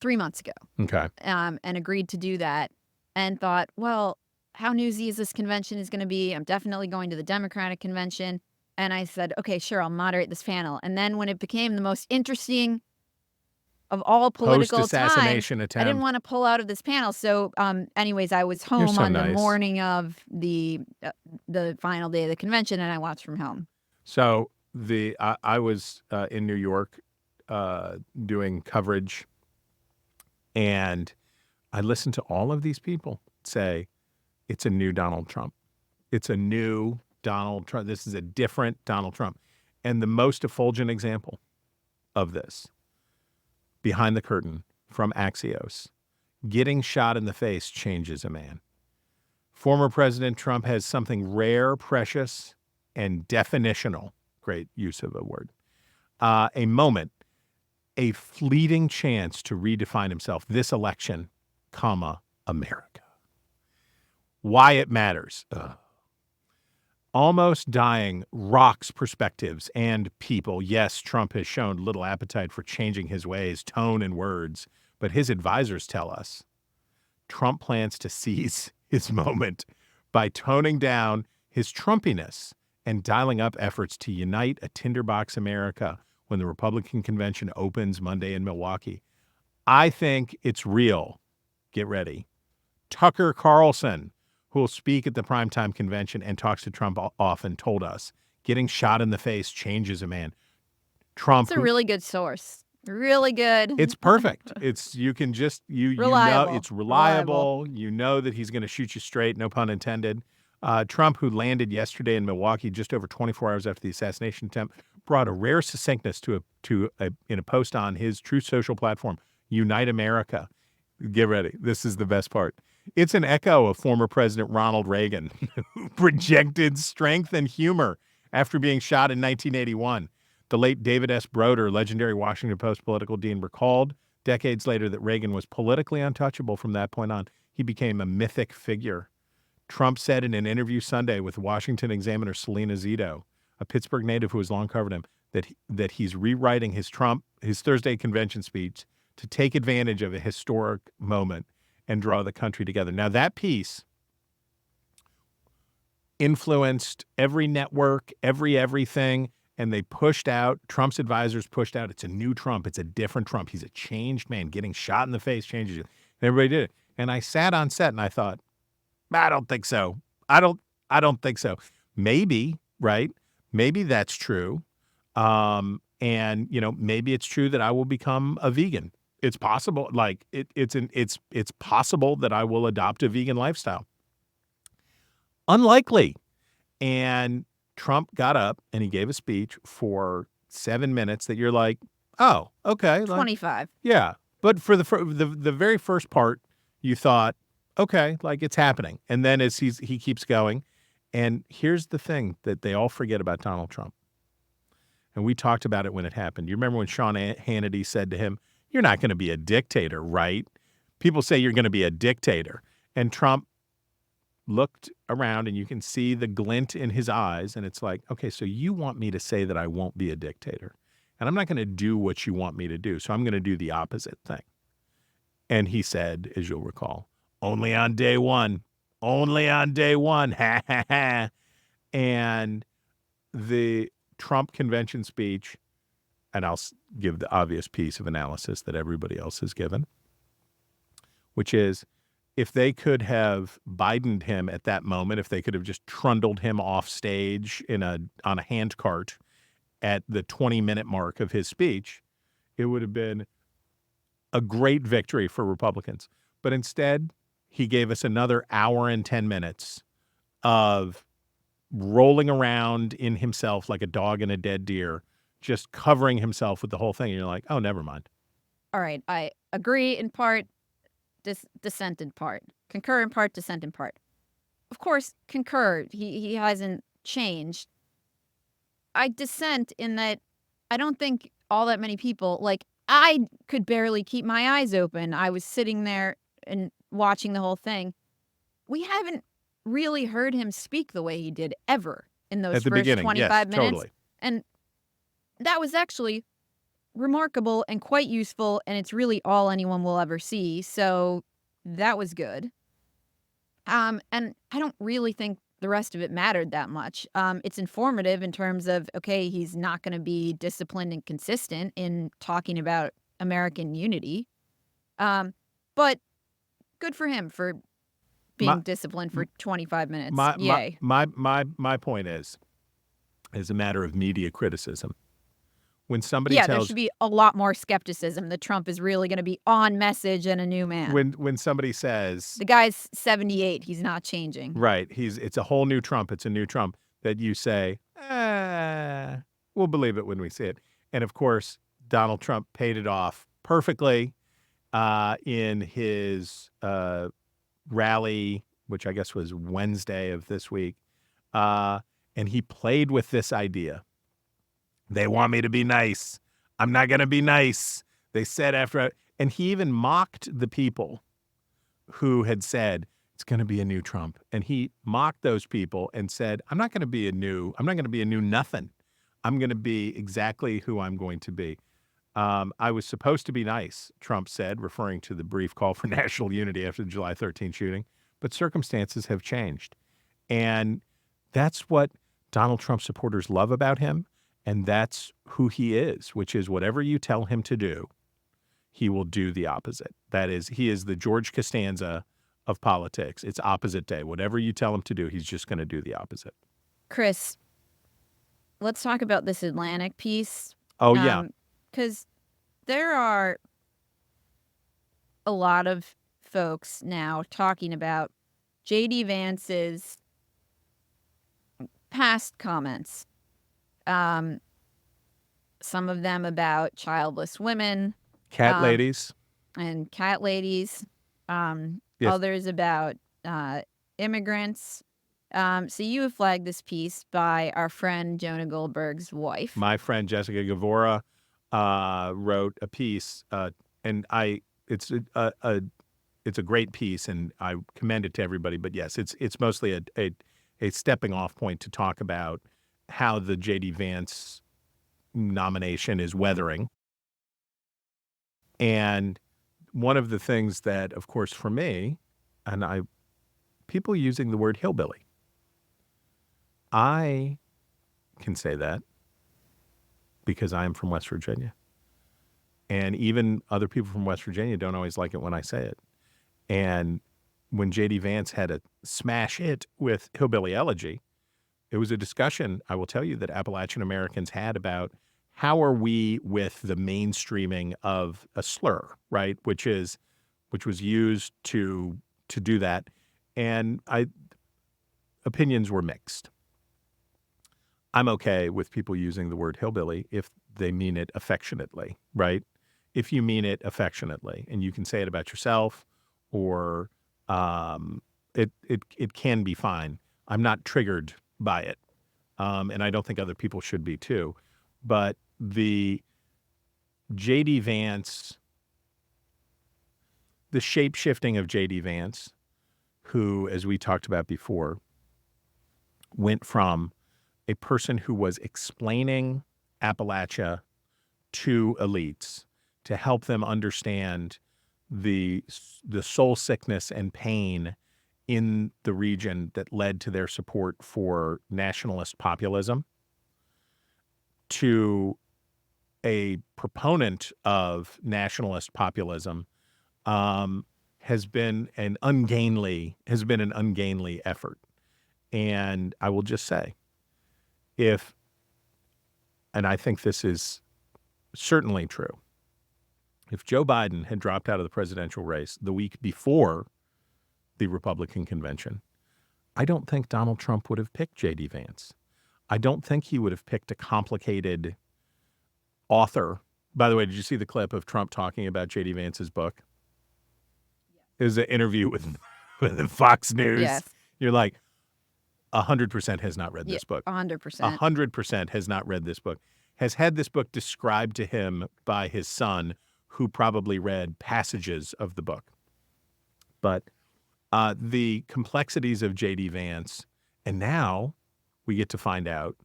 3 months ago. Okay. And agreed to do that and thought, well, how newsy is this convention is going to be? I'm definitely going to the Democratic convention. And I said, okay, sure, I'll moderate this panel. And then when it became the most interesting of all political post-assassination time, attempt. I didn't want to pull out of this panel. So anyways, I was home on the morning of the final day of the convention, and I watched from home. So I was in New York doing coverage And I listened to all of these people say, it's a new Donald Trump. It's a new Donald Trump. This is a different Donald Trump. And the most effulgent example of this, behind the curtain from Axios, getting shot in the face changes a man. Former President Trump has something rare, precious, and definitional, great use of a word, a moment, a fleeting chance to redefine himself, this election, America. Why it matters. Almost dying rocks perspectives and people. Yes, Trump has shown little appetite for changing his ways, tone, and words, but his advisors tell us Trump plans to seize his moment by toning down his Trumpiness and dialing up efforts to unite a tinderbox America when the Republican convention opens Monday in Milwaukee. I think it's real. Get ready. Tucker Carlson, who will speak at the primetime convention and talks to Trump often, told us getting shot in the face changes a man. Trump. It's a really good source. Really good. It's perfect. It's you can just you know it's reliable. You know that he's going to shoot you straight. No pun intended. Trump, who landed yesterday in Milwaukee just over 24 hours after the assassination attempt, brought a rare succinctness in a post on his Truth Social platform, Unite America. Get ready. This is the best part. It's an echo of former President Ronald Reagan, who projected strength and humor after being shot in 1981. The late David S. Broder, legendary Washington Post political dean, recalled decades later that Reagan was politically untouchable from that point on. He became a mythic figure. Trump said in an interview Sunday with Washington Examiner Selena Zito, a Pittsburgh native who has long covered him, that he's rewriting his Thursday convention speech to take advantage of a historic moment and draw the country together. Now, that piece influenced every network, everything, and they pushed out, Trump's advisors pushed out, it's a new Trump, it's a different Trump, he's a changed man, getting shot in the face changes you. And everybody did it. And I sat on set and I thought, I don't think so. I don't think so. Maybe, right? Maybe that's true. And, maybe it's true that I will become a vegan. It's possible. Like it's possible that I will adopt a vegan lifestyle. Unlikely. And Trump got up and he gave a speech for 7 minutes that you're like, oh, okay. 25. Yeah. But for the very first part, you thought, okay, like it's happening. And then as he keeps going. And here's the thing that they all forget about Donald Trump. And we talked about it when it happened. You remember when Sean Hannity said to him, you're not going to be a dictator, right? People say you're going to be a dictator. And Trump looked around and you can see the glint in his eyes. And it's like, okay, so you want me to say that I won't be a dictator. And I'm not going to do what you want me to do. So I'm going to do the opposite thing. And he said, as you'll recall, only on day one. Only on day one. Ha, ha, ha. And the Trump convention speech, and I'll give the obvious piece of analysis that everybody else has given, which is if they could have Biden'd him at that moment, if they could have just trundled him off stage on a hand cart at the 20-minute mark of his speech, it would have been a great victory for Republicans. But instead, he gave us another hour and 10 minutes of rolling around in himself like a dog in a dead deer, just covering himself with the whole thing. And you're like, oh, never mind. All right. I agree in part, dissent in part. Concur in part, dissent in part. Of course, concur. He hasn't changed. I dissent in that I don't think all that many people, like, I could barely keep my eyes open. I was sitting there and watching the whole thing. We haven't really heard him speak the way he did ever in those first 25 yes, minutes. Totally. And that was actually remarkable and quite useful, and it's really all anyone will ever see. So that was good. And I don't really think the rest of it mattered that much. It's informative in terms of, okay, he's not going to be disciplined and consistent in talking about American unity. But good for him for being disciplined for 25 minutes. Yay. My point is a matter of media criticism. when somebody there tells should be a lot more skepticism that Trump is really going to be on message and a new man. when somebody says The guy's 78, he's not changing. right, it's a whole new Trump, it's a new Trump, that you say, we'll believe it when we see it. And of course, Donald Trump paid it off perfectly in his rally, which I guess was Wednesday of this week. And he played with this idea. They want me to be nice. I'm not going to be nice. They said and he even mocked the people who had said, it's going to be a new Trump. And he mocked those people and said, I'm not going to be a new nothing. I'm going to be exactly who I'm going to be. I was supposed to be nice, Trump said, referring to the brief call for national unity after the July 13th shooting. But circumstances have changed. And that's what Donald Trump supporters love about him. And that's who he is, which is whatever you tell him to do, he will do the opposite. That is, he is the George Costanza of politics. It's opposite day. Whatever you tell him to do, he's just going to do the opposite. Chris, let's talk about this Atlantic piece. Oh, yeah. Because there are a lot of folks now talking about J.D. Vance's past comments. Some of them about childless women. Cat ladies. And cat ladies. Yes. Others about immigrants. So you have flagged this piece by our friend Jonah Goldberg's wife. My friend Jessica Gavora wrote a piece, and it's a great piece, and I commend it to everybody. But yes, it's mostly a stepping off point to talk about how the J.D. Vance nomination is weathering. And one of the things that, of course, for me, and people using the word hillbilly, I can say that because I am from West Virginia. And even other people from West Virginia don't always like it when I say it. And when J.D. Vance had a smash hit with Hillbilly Elegy, it was a discussion, I will tell you, that Appalachian Americans had about how are we with the mainstreaming of a slur, right? Which was used to do that. And opinions were mixed. I'm okay with people using the word hillbilly if they mean it affectionately, right? If you mean it affectionately, and you can say it about yourself, or it can be fine. I'm not triggered by it, and I don't think other people should be too. But the J.D. Vance, the shape-shifting of J.D. Vance, who, as we talked about before, went from a person who was explaining Appalachia to elites to help them understand the soul sickness and pain in the region that led to their support for nationalist populism, to a proponent of nationalist populism, has been an ungainly effort. And I will just say, and I think this is certainly true, if Joe Biden had dropped out of the presidential race the week before the Republican convention, I don't think Donald Trump would have picked J.D. Vance. I don't think he would have picked a complicated author. By the way, did you see the clip of Trump talking about J.D. Vance's book? It was an interview with Fox News. Yes. You're like, 100% has not read this book. 100%. 100% has not read this book. Has had this book described to him by his son, who probably read passages of the book. But the complexities of J.D. Vance, and now we get to find out,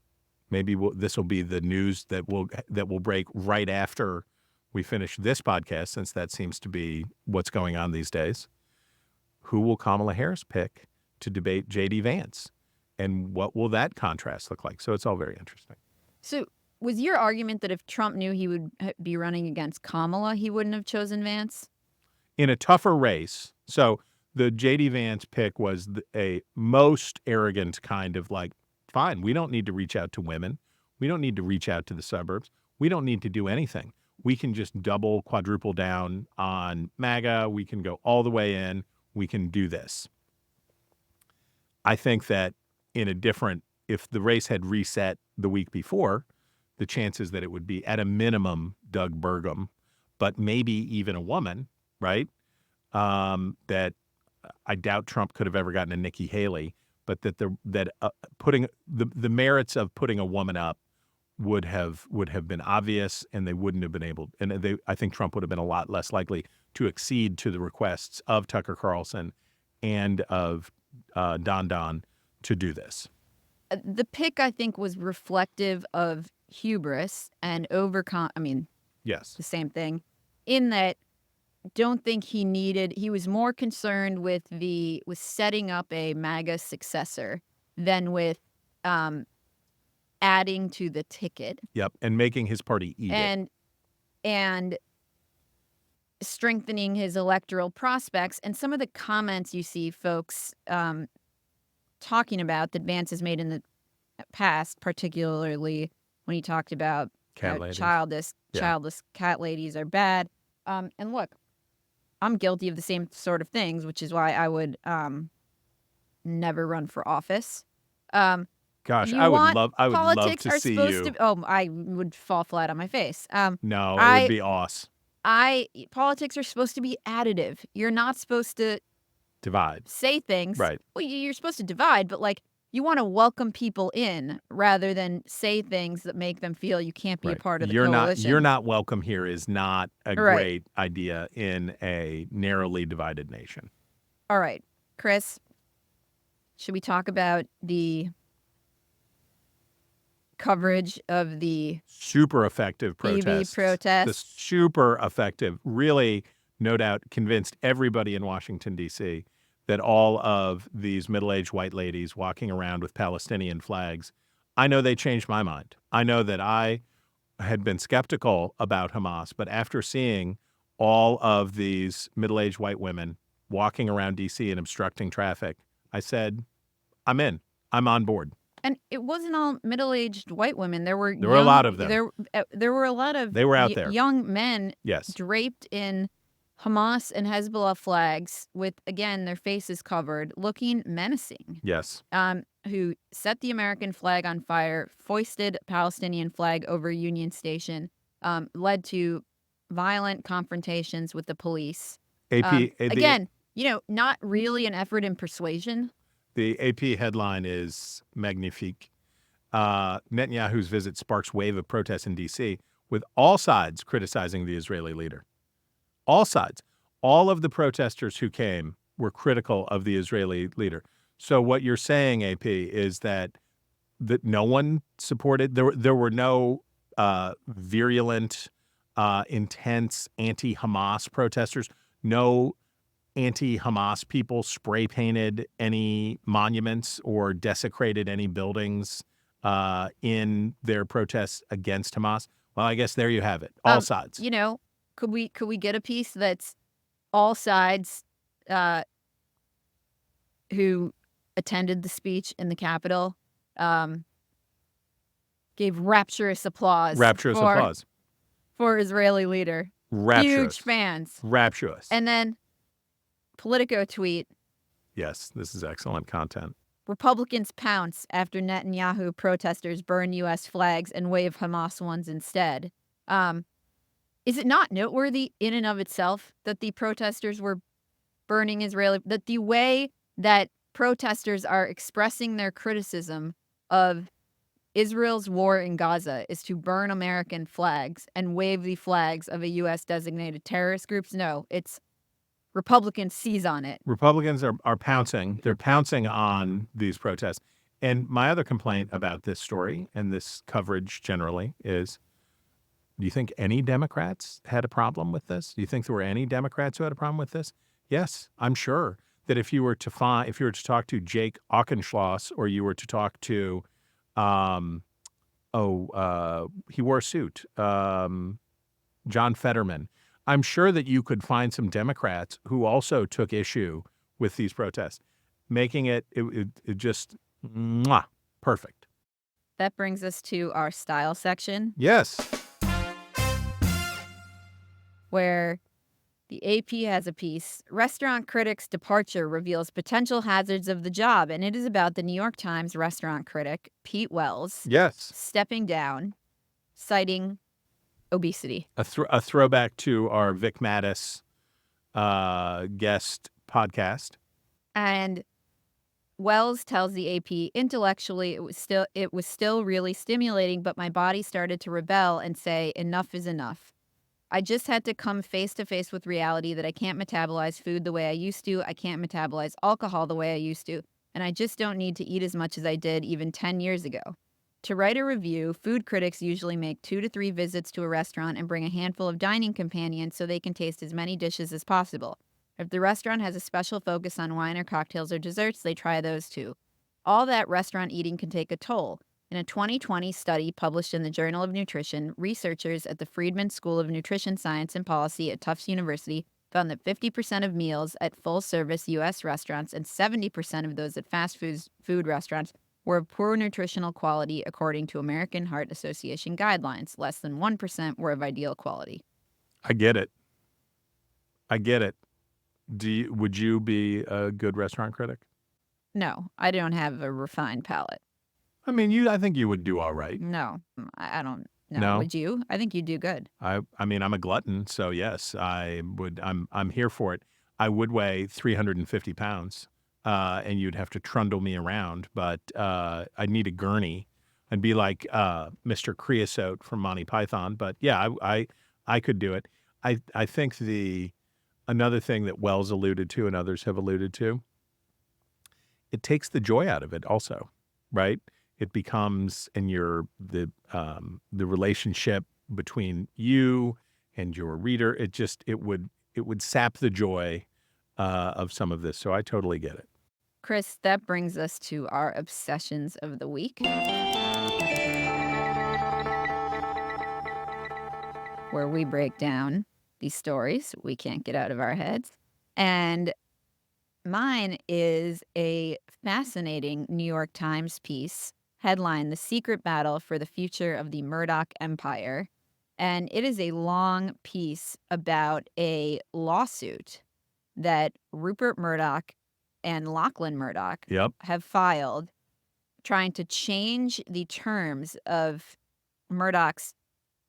maybe this will be the news that will break right after we finish this podcast, since that seems to be what's going on these days. Who will Kamala Harris pick to debate J.D. Vance? And what will that contrast look like? So it's all very interesting. So was your argument that if Trump knew he would be running against Kamala, he wouldn't have chosen Vance? In a tougher race, so the J.D. Vance pick was a most arrogant kind of like, fine, we don't need to reach out to women. We don't need to reach out to the suburbs. we don't need to do anything. We can just double, quadruple down on MAGA. We can go all the way in. We can do this. I think that if the race had reset the week before, the chances that it would be at a minimum Doug Burgum, but maybe even a woman, right? That I doubt Trump could have ever gotten a Nikki Haley, but putting the merits of putting a woman up would have been obvious, and they wouldn't have been able. And I think Trump would have been a lot less likely to accede to the requests of Tucker Carlson and of Don to do this. The pick, I think, was reflective of hubris and yes, the same thing, in that don't think he was more concerned with setting up a MAGA successor than with adding to the ticket. Yep, and making his party eat it. And strengthening his electoral prospects. And some of the comments you see folks talking about that Vance has made in the past, particularly when he talked about childless cat ladies are bad. And look, I'm guilty of the same sort of things, which is why I would never run for office. Gosh, I would love to see you. I would fall flat on my face. No, it would be awesome. Politics are supposed to be additive. You're not supposed to divide. Say things. Right. Well, you're supposed to divide, but you want to welcome people in rather than say things that make them feel you can't be a part of the coalition. You're not welcome here is not a great idea in a narrowly divided nation. All right, Chris, should we talk about the coverage of the super effective protests? The super effective, really, no doubt, convinced everybody in Washington, D.C. that all of these middle-aged white ladies walking around with Palestinian flags, I know they changed my mind. I know that I had been skeptical about Hamas, but after seeing all of these middle-aged white women walking around D.C. and obstructing traffic, I said, I'm in. I'm on board. And it wasn't all middle-aged white women. There were a lot of them. There were a lot of they were out there. Young men yes. draped in Hamas and Hezbollah flags with, again, their faces covered, looking menacing. Yes. Who set the American flag on fire, foisted a Palestinian flag over Union Station, led to violent confrontations with the police. Again, not really an effort in persuasion. The AP headline is magnifique. Netanyahu's visit sparks wave of protests in D.C., with all sides criticizing the Israeli leader. All sides. All of the protesters who came were critical of the Israeli leader. So what you're saying, AP, is that no one supported, there were no virulent, intense anti-Hamas protesters, no anti-Hamas people spray painted any monuments or desecrated any buildings in their protests against Hamas. Well, I guess there you have it. All sides. Could we get a piece that's all sides who attended the speech in the Capitol gave rapturous applause. For Israeli leader. Rapturous. Huge fans. Rapturous. And then Politico tweet. Yes, this is excellent content. Republicans pounce after Netanyahu protesters burn U.S. flags and wave Hamas ones instead. Is it not noteworthy in and of itself that the protesters were burning that the way that protesters are expressing their criticism of Israel's war in Gaza is to burn American flags and wave the flags of a U.S. designated terrorist groups? No, it's Republicans seize on it. Republicans are pouncing. They're pouncing on these protests. And my other complaint about this story and this coverage generally is, do you think any Democrats had a problem with this? Do you think there were any Democrats who had a problem with this? Yes, I'm sure that if you were to talk to Jake Auchincloss, or you were to talk to, he wore a suit, John Fetterman, I'm sure that you could find some Democrats who also took issue with these protests, making it just perfect. That brings us to our style section. Yes. where the AP has a piece. Restaurant critics' departure reveals potential hazards of the job. And it is about the New York Times restaurant critic, Pete Wells. Yes. Stepping down, citing obesity. A throwback to our Vic Mattis guest podcast. And Wells tells the AP, intellectually, it was still really stimulating, but my body started to rebel and say, enough is enough. I just had to come face to face with reality that I can't metabolize food the way I used to. I can't metabolize alcohol the way I used to. And I just don't need to eat as much as I did even 10 years ago. To write a review, food critics usually make 2 to 3 visits to a restaurant and bring a handful of dining companions so they can taste as many dishes as possible. If the restaurant has a special focus on wine or cocktails or desserts, they try those too. All that restaurant eating can take a toll. In a 2020 study published in the Journal of Nutrition, researchers at the Friedman School of Nutrition Science and Policy at Tufts University found that 50% of meals at full-service U.S. restaurants and 70% of those at fast food restaurants were of poor nutritional quality according to American Heart Association guidelines. Less than 1% were of ideal quality. I get it. Would you be a good restaurant critic? No, I don't have a refined palate. I mean, I think you would do all right. No, I don't know. No? Would you? I think you do good. I mean, I'm a glutton, so yes, I would. I'm here for it. I would weigh 350 pounds, and you'd have to trundle me around, but I'd need a gurney. I'd be like Mr. Creosote from Monty Python, but yeah, I could do it. I think another thing that Wells alluded to and others have alluded to, it takes the joy out of it also, right? It becomes, and the relationship between you and your reader, it would sap the joy of some of this. So I totally get it. Chris, that brings us to our obsessions of the week, where we break down these stories we can't get out of our heads. And mine is a fascinating New York Times piece, headline, The Secret Battle for the Future of the Murdoch Empire. And it is a long piece about a lawsuit that Rupert Murdoch and Lachlan Murdoch have filed, trying to change the terms of Murdoch's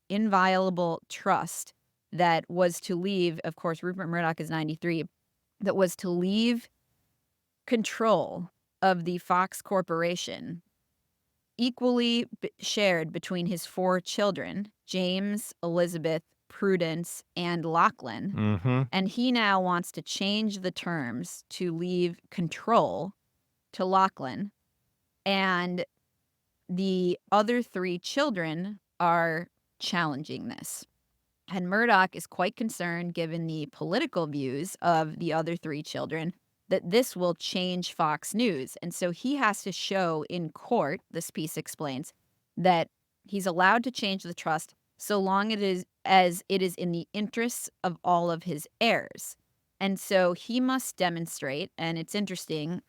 inviolable trust that was to leave, of course, Rupert Murdoch is 93, that was to leave control of the Fox Corporation equally shared between his 4 children, James, Elizabeth, Prudence, and Lachlan. Mm-hmm. And he now wants to change the terms to leave control to Lachlan. And the other 3 children are challenging this. And Murdoch is quite concerned, given the political views of the other 3 children, that this will change Fox News. And so he has to show in court, this piece explains, that he's allowed to change the trust so long as it is in the interests of all of his heirs. And so he must demonstrate, and it's interesting,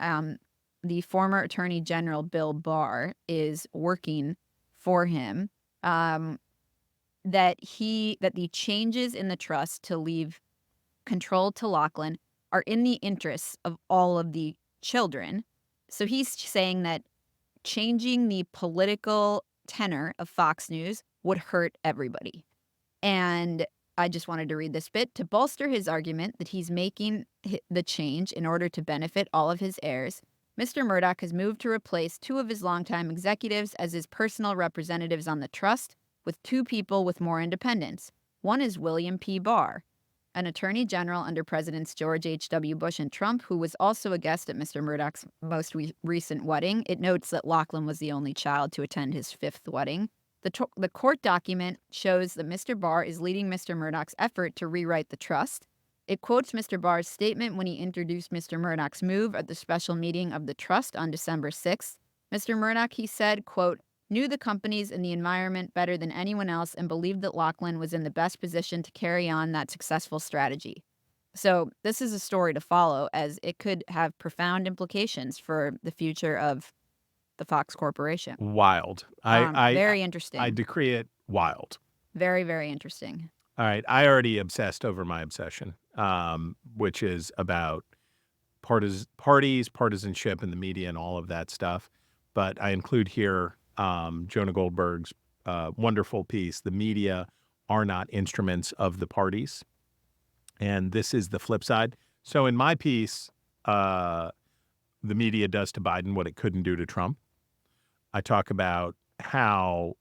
the former Attorney General Bill Barr is working for him, that the changes in the trust to leave control to Lachlan are in the interests of all of the children. So he's saying that changing the political tenor of Fox News would hurt everybody. And I just wanted to read this bit to bolster his argument that he's making the change in order to benefit all of his heirs. Mr. Murdoch has moved to replace 2 of his longtime executives as his personal representatives on the trust with 2 people with more independence. One is William P. Barr, an attorney general under Presidents George H.W. Bush and Trump, who was also a guest at Mr. Murdoch's most recent wedding. It notes that Lachlan was the only child to attend his 5th wedding. The court document shows that Mr. Barr is leading Mr. Murdoch's effort to rewrite the trust. It quotes Mr. Barr's statement when he introduced Mr. Murdoch's move at the special meeting of the trust on December 6th. Mr. Murdoch, he said, quote, knew the companies and the environment better than anyone else and believed that Lachlan was in the best position to carry on that successful strategy. So this is a story to follow, as it could have profound implications for the future of the Fox Corporation. Wild. Very interesting. I decree it wild. Very, very interesting. All right. I already obsessed over my obsession, which is about parties, partisanship in the media and all of that stuff. But I include here Jonah Goldberg's wonderful piece, "The Media Are Not Instruments of the Parties." And this is the flip side. So in my piece, the media does to Biden what it couldn't do to Trump. I talk about how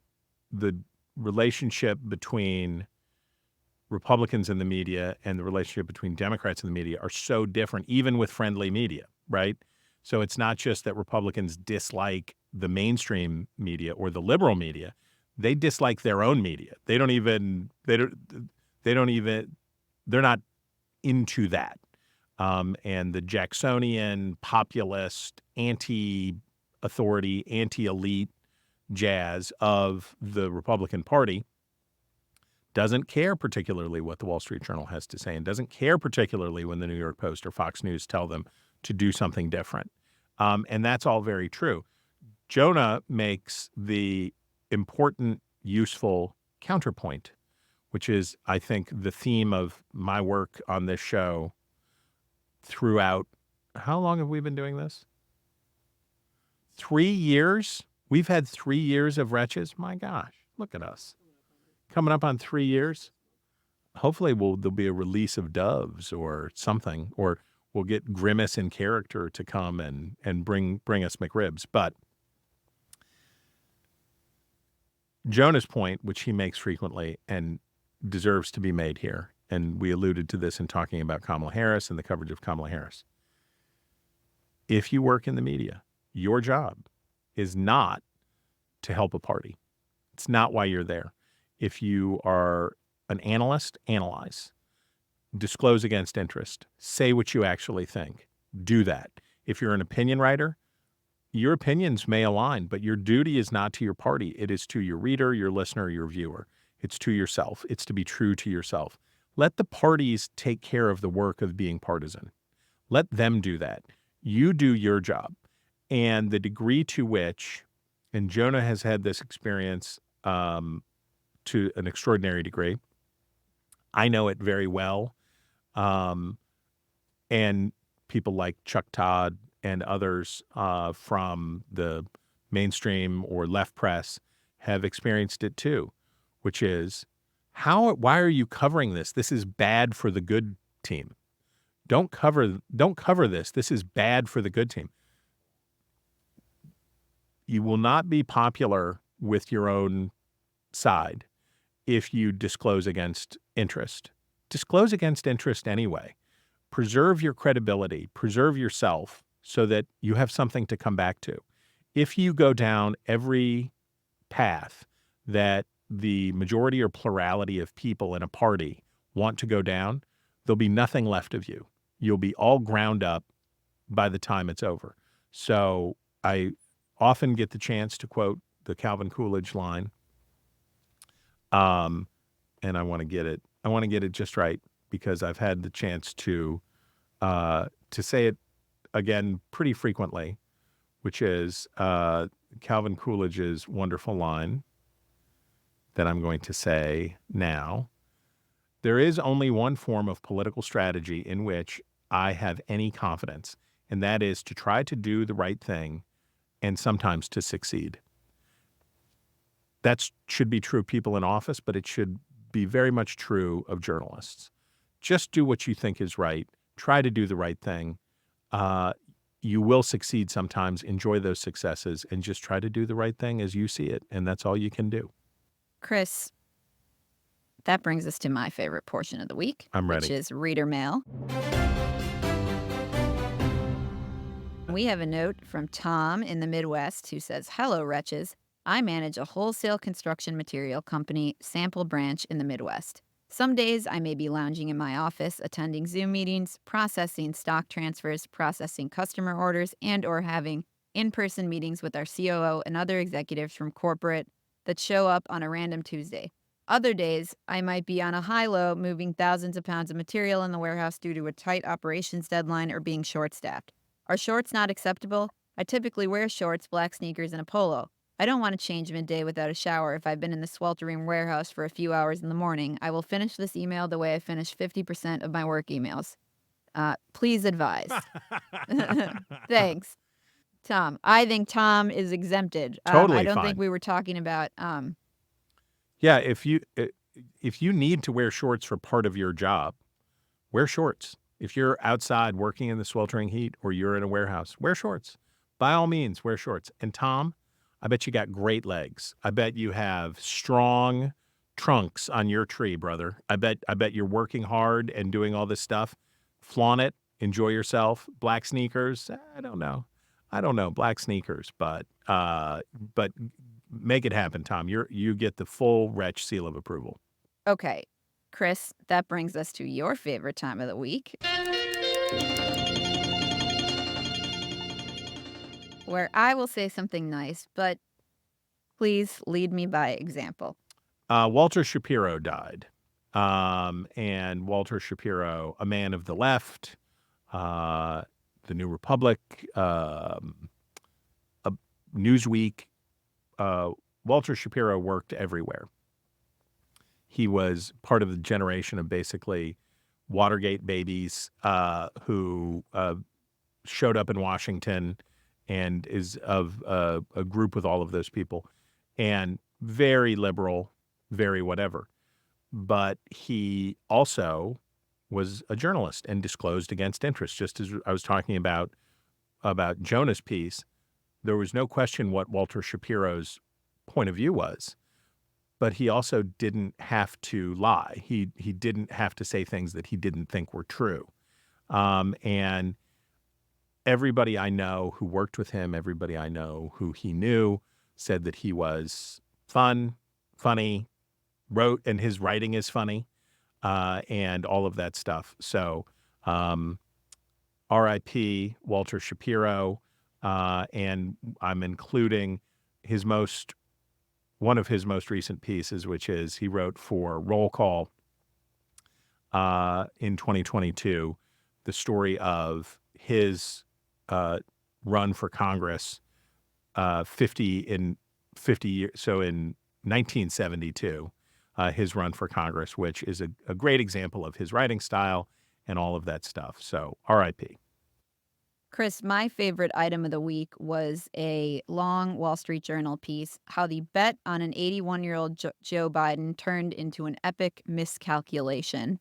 the relationship between Republicans in the media and the relationship between Democrats in the media are so different, even with friendly media, right? So it's not just that Republicans dislike the mainstream media or the liberal media. They dislike their own media. They're not into that. And the Jacksonian, populist, anti-authority, anti-elite jazz of the Republican Party doesn't care particularly what the Wall Street Journal has to say and doesn't care particularly when the New York Post or Fox News tell them to do something different. And that's all very true. Jonah makes the important, useful counterpoint, which is, I think, the theme of my work on this show throughout. How long have we been doing this? 3 years? We've had 3 years of Wretches. My gosh, look at us. Coming up on 3 years. Hopefully there'll be a release of doves or something, or we'll get Grimace in character to come and bring us McRibs. But Jonah's point, which he makes frequently and deserves to be made here, and we alluded to this in talking about Kamala Harris and the coverage of Kamala Harris. If you work in the media, your job is not to help a party. It's not why you're there. If you are an analyst, analyze. Disclose against interest. Say what you actually think. Do that. If you're an opinion writer, your opinions may align, but your duty is not to your party. It is to your reader, your listener, your viewer. It's to yourself. It's to be true to yourself. Let the parties take care of the work of being partisan. Let them do that. You do your job. And the degree to which, and Jonah has had this experience to an extraordinary degree. I know it very well. And people like Chuck Todd and others from the mainstream or left press have experienced it too, which is, why are you covering this? This is bad for the good team. Don't cover this. This is bad for the good team. You will not be popular with your own side if you disclose against interest. Disclose against interest anyway. Preserve your credibility, preserve yourself so that you have something to come back to. If you go down every path that the majority or plurality of people in a party want to go down, there'll be nothing left of you. You'll be all ground up by the time it's over. So I often get the chance to quote the Calvin Coolidge line. And I want to get it. I want to get it just right because I've had the chance to say it again pretty frequently, which is Calvin Coolidge's wonderful line that I'm going to say now. There is only one form of political strategy in which I have any confidence, and that is to try to do the right thing and sometimes to succeed. That should be true of people in office, but it should be very much true of journalists. Just do what you think is right. Try to do the right thing. You will succeed sometimes. Enjoy those successes and just try to do the right thing as you see it. And that's all you can do. Chris, that brings us to my favorite portion of the week. I'm ready. Which is reader mail. We have a note from Tom in the Midwest who says, "Hello, Wretches. I manage a wholesale construction material company sample branch in the Midwest. Some days I may be lounging in my office, attending Zoom meetings, processing stock transfers, processing customer orders, and or having in-person meetings with our COO and other executives from corporate that show up on a random Tuesday. Other days, I might be on a high-low moving thousands of pounds of material in the warehouse due to a tight operations deadline or being short-staffed. Are shorts not acceptable? I typically wear shorts, black sneakers, and a polo. I don't want to change midday without a shower if I've been in the sweltering warehouse for a few hours in the morning. I will finish this email the way I finish 50% of my work emails. Please advise. Thanks, Tom. I think Tom is exempted. Totally I don't fine. think we were talking about... Yeah, if you need to wear shorts for part of your job, wear shorts. If you're outside working in the sweltering heat or you're in a warehouse, wear shorts. By all means, wear shorts. And Tom, I bet you got great legs. I bet you have strong trunks on your tree, brother. I bet you're working hard and doing all this stuff. Flaunt it. Enjoy yourself. Black sneakers. I don't know. Black sneakers, but make it happen, Tom. You get the full Wretch seal of approval. Okay, Chris, that brings us to your favorite time of the week, where I will say something nice, but please lead me by example. Walter Shapiro died. And Walter Shapiro, a man of the left, the New Republic, Newsweek, Walter Shapiro worked everywhere. He was part of the generation of basically Watergate babies who showed up in Washington and is of a group with all of those people, and very liberal, very whatever. But he also was a journalist and disclosed against interest. Just as I was talking about Jonah's piece, there was no question what Walter Shapiro's point of view was, but he also didn't have to lie. He didn't have to say things that he didn't think were true. And everybody I know who worked with him, everybody I know who he knew, said that he was funny, wrote, and his writing is funny, and all of that stuff. So R.I.P. Walter Shapiro, and I'm including one of his most recent pieces, which is he wrote for Roll Call in 2022, the story of his run for Congress 50 years, so in 1972, his run for Congress, which is a great example of his writing style and all of that stuff. So R.I.P. Chris, my favorite item of the week was a long Wall Street Journal piece, how the bet on an 81-year-old Joe Biden turned into an epic miscalculation.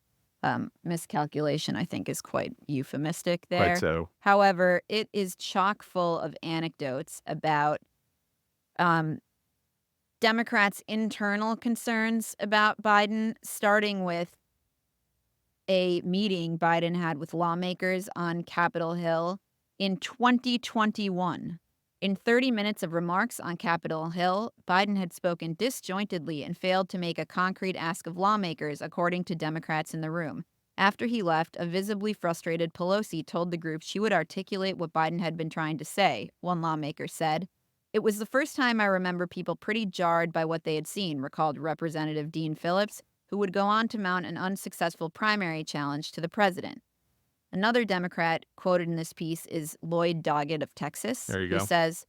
Miscalculation, I think, is quite euphemistic there. Quite so. However, it is chock full of anecdotes about Democrats' internal concerns about Biden, starting with a meeting Biden had with lawmakers on Capitol Hill in 2021. In 30 minutes of remarks on Capitol Hill, Biden had spoken disjointedly and failed to make a concrete ask of lawmakers, according to Democrats in the room. After he left, a visibly frustrated Pelosi told the group she would articulate what Biden had been trying to say, one lawmaker said. It was the first time I remember people pretty jarred by what they had seen, recalled Representative Dean Phillips, who would go on to mount an unsuccessful primary challenge to the president. Another Democrat quoted in this piece is Lloyd Doggett of Texas, There you who go. says,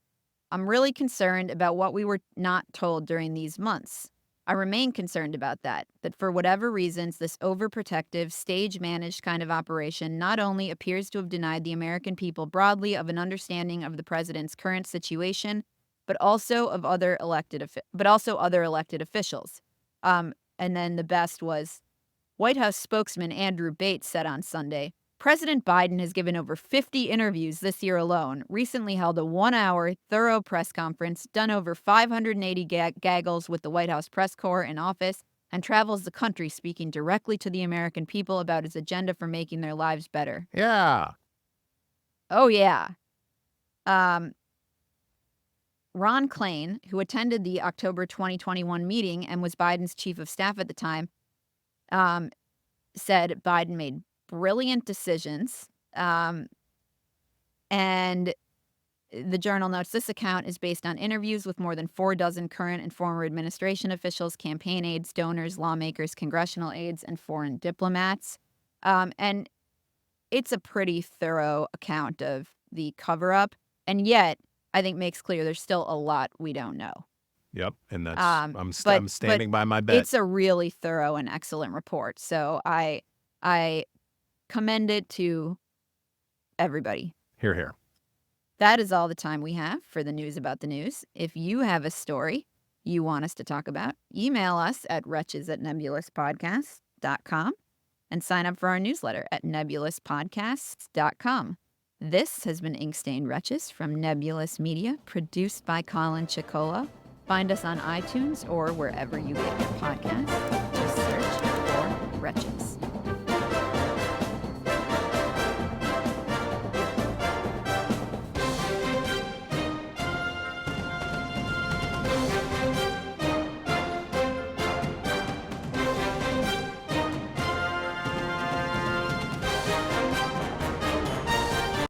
"I'm really concerned about what we were not told during these months. I remain concerned about that for whatever reasons, this overprotective, stage-managed kind of operation not only appears to have denied the American people broadly of an understanding of the president's current situation, but also other elected officials." And then the best was White House spokesman Andrew Bates said on Sunday, "President Biden has given over 50 interviews this year alone, recently held a 1-hour, thorough press conference, done over 580 gaggles with the White House press corps in office, and travels the country speaking directly to the American people about his agenda for making their lives better." Yeah. Oh, yeah. Ron Klain, who attended the October 2021 meeting and was Biden's chief of staff at the time, said Biden made brilliant decisions. And the Journal notes this account is based on interviews with more than 4 dozen current and former administration officials, campaign aides, donors, lawmakers, congressional aides, and foreign diplomats. And it's a pretty thorough account of the cover-up. And yet, I think makes clear there's still a lot we don't know. Yep, and that's but I'm standing by my bet. It's a really thorough and excellent report. So I commend it to everybody. Hear, hear. That is all the time we have for the news about the news. If you have a story you want us to talk about, email us at wretches@nebulouspodcast.com and sign up for our newsletter at nebulouspodcasts.com. This has been Inkstained Wretches from Nebulous Media, produced by Colin Chicola. Find us on iTunes or wherever you get your podcasts. Just search for Wretches.